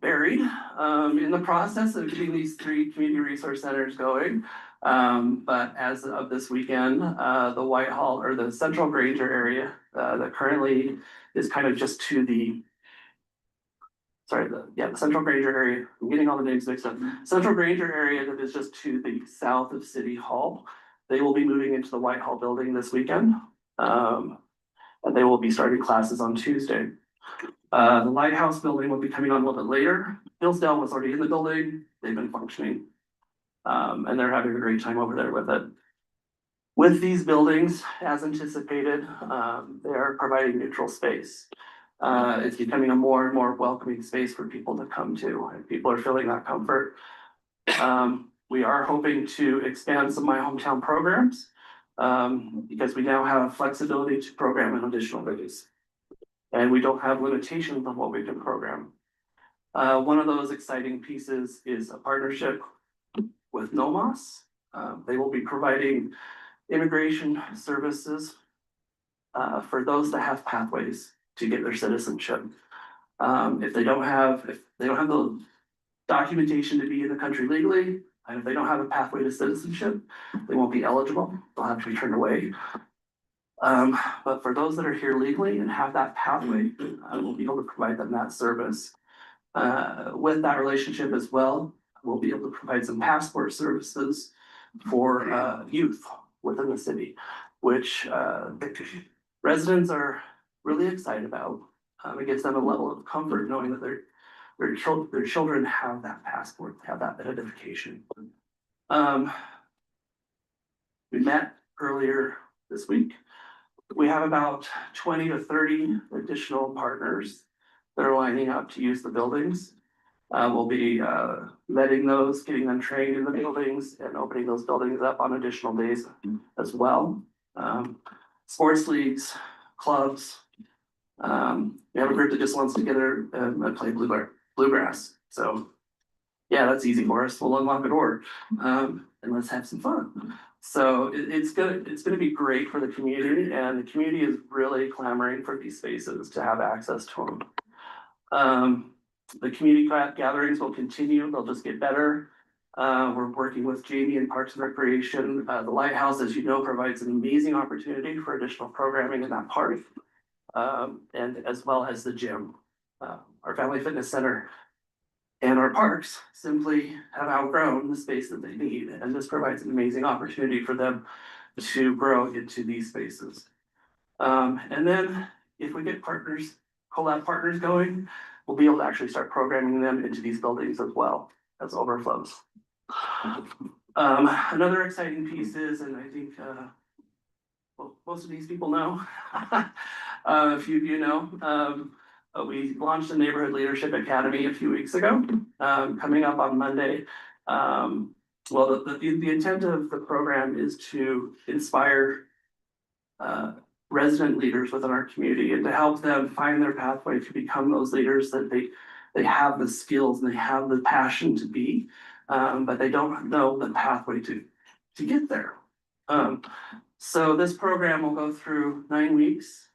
buried, in the process of getting these 3 community resource centers going. But as of this weekend, the Whitehall or the Central Granger area, that currently is kind of just to the. Sorry, the Central Granger area, I'm getting all the names mixed up. Central Granger area that is just to the south of City Hall. They will be moving into the Whitehall building this weekend. And they will be starting classes on Tuesday. The Lighthouse building will be coming on a little bit later. Hillsdale was already in the building. They've been functioning. And they're having a great time over there with it. With these buildings, as anticipated, they are providing neutral space. It's becoming a more and more welcoming space for people to come to, and people are feeling that comfort. We are hoping to expand some of my hometown programs, because we now have flexibility to program in additional ways. And we don't have limitations on what we can program. One of those exciting pieces is a partnership with NOMAS. They will be providing immigration services for those that have pathways to get their citizenship. If they don't have the documentation to be in the country legally, and if they don't have a pathway to citizenship, they won't be eligible. They'll have to be turned away. But for those that are here legally and have that pathway, we'll be able to provide them that service. With that relationship as well, we'll be able to provide some passport services for youth within the city, which residents are really excited about. It gives them a level of comfort knowing that their children have that passport, have that identification. We met earlier this week. We have about 20 to 30 additional partners that are lining up to use the buildings. We'll be letting those, getting them trained in the buildings and opening those buildings up on additional days as well. Sports leagues, clubs. We have a group that just wants to get together and play bluegrass. So yeah, that's easy for us. We'll unlock a door and let's have some fun. So it's gonna be great for the community, and the community is really clamoring for these spaces to have access to them. The community gatherings will continue. They'll just get better. We're working with Jamie in Parks and Recreation. The Lighthouse, as you know, provides an amazing opportunity for additional programming in that park. And as well as the gym. Our Family Fitness Center and our parks simply have outgrown the space that they need, and this provides an amazing opportunity for them to grow into these spaces. And then if we get collab partners going, we'll be able to actually start programming them into these buildings as well as overflows. Another exciting piece is, and I think well, most of these people know, a few of you know, we launched a Neighborhood Leadership Academy a few weeks ago, coming up on Monday. Well, the intent of the program is to inspire resident leaders within our community and to help them find their pathway to become those leaders that they have the skills and they have the passion to be, but they don't know the pathway to get there. So this program will go through 9 weeks.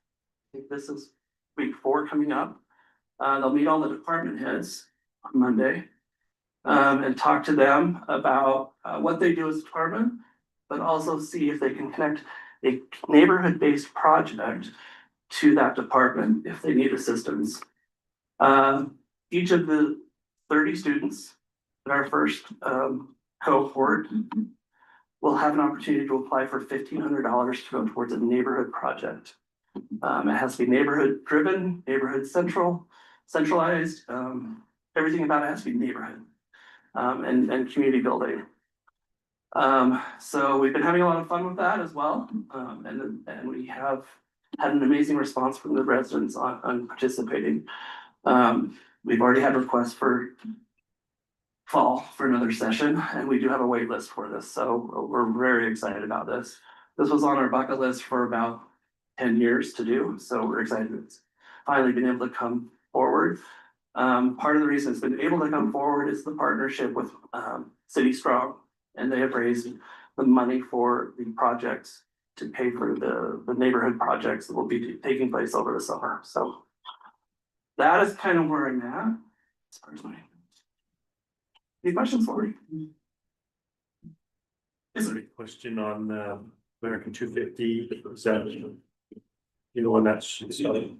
I think this is week 4 coming up. They'll meet all the department heads on Monday and talk to them about what they do as a department, but also see if they can connect a neighborhood-based project to that department if they need assistance. Each of the 30 students in our first cohort will have an opportunity to apply for $1,500 to go towards a neighborhood project. It has to be neighborhood driven, neighborhood centralized, everything about it has to be neighborhood and community building. So we've been having a lot of fun with that as well. And we have had an amazing response from the residents on participating. We've already had requests for fall for another session, and we do have a wait list for this. So we're very excited about this. This was on our bucket list for about 10 years to do. So we're excited it's finally been able to come forward. Part of the reason it's been able to come forward is the partnership with City Strong, and they have raised the money for the projects to pay for the neighborhood projects that will be taking place over the summer. So that is kind of where I'm at. As far as my. Any questions for me? Is there? Question on American 250, is that, you know, when that's City.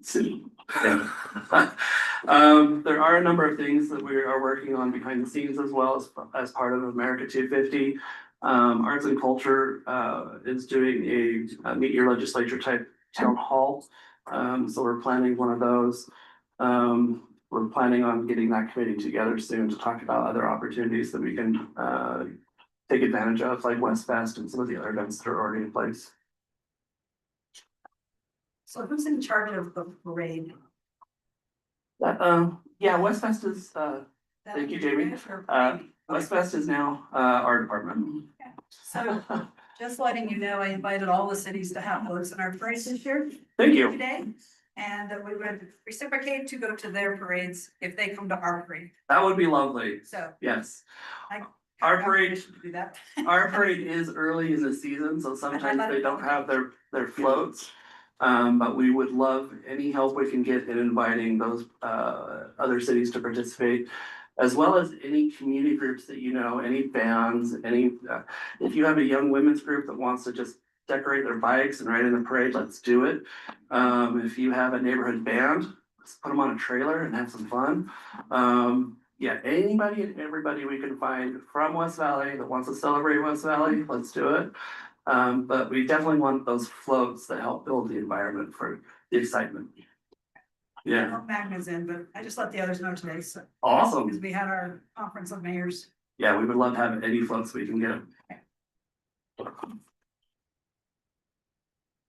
City. Yeah. There are a number of things that we are working on behind the scenes as well as part of America 250. Arts and Culture is doing a meet your legislature type town hall. So we're planning one of those. We're planning on getting that committee together soon to talk about other opportunities that we can take advantage of, like West Fest and some of the other events that are already in place. So who's in charge of the parade? Yeah, West Fest is, thank you, Jamie. West Fest is now our department. So just letting you know, I invited all the cities to have those in our parade this year. Thank you. Today, and that we would reciprocate to go to their parades if they come to our parade. That would be lovely. So Yes. I Our have parade, permission to do that. our parade is early in the season, so sometimes they don't have their floats. But we would love any help we can get in inviting those other cities to participate. As well as any community groups that you know, any bands, any, if you have a young women's group that wants to just decorate their bikes and ride in the parade, let's do it. If you have a neighborhood band, let's put them on a trailer and have some fun. Yeah, anybody and everybody we can find from West Valley that wants to celebrate West Valley, let's do it. But we definitely want those floats that help build the environment for the excitement. Yeah, Magna's in, but I just let the others know today, so. awesome. Because we had our conference of mayors. Yeah, we would love to have any floats we can get.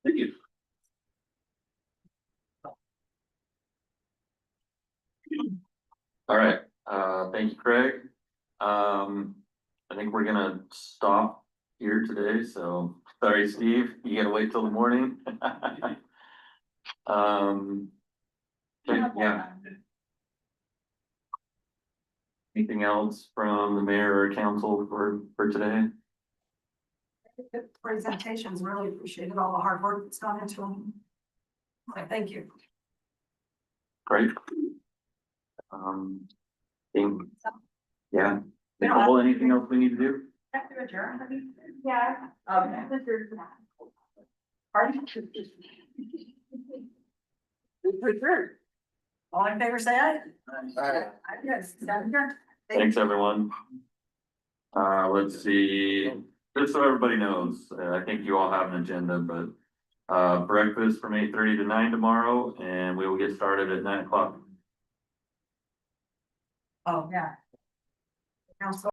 Thank you. All right, thank you, Craig. I think we're gonna stop here today, so sorry, Steve, you gotta wait till the morning. Okay, yeah. Anything else from the mayor or council for today? Good presentations, really appreciated all the hard work that's gone into them. So thank you. Great. Think- yeah, Nicole, anything else we need to do? Yeah. Okay. Pardon? All in favor, say aye. Aye. Yes, sound good. Thanks, everyone. Let's see, just so everybody knows, I think you all have an agenda, but breakfast from 8:30 to 9 tomorrow, and we will get started at 9 o'clock. Oh, yeah. Council.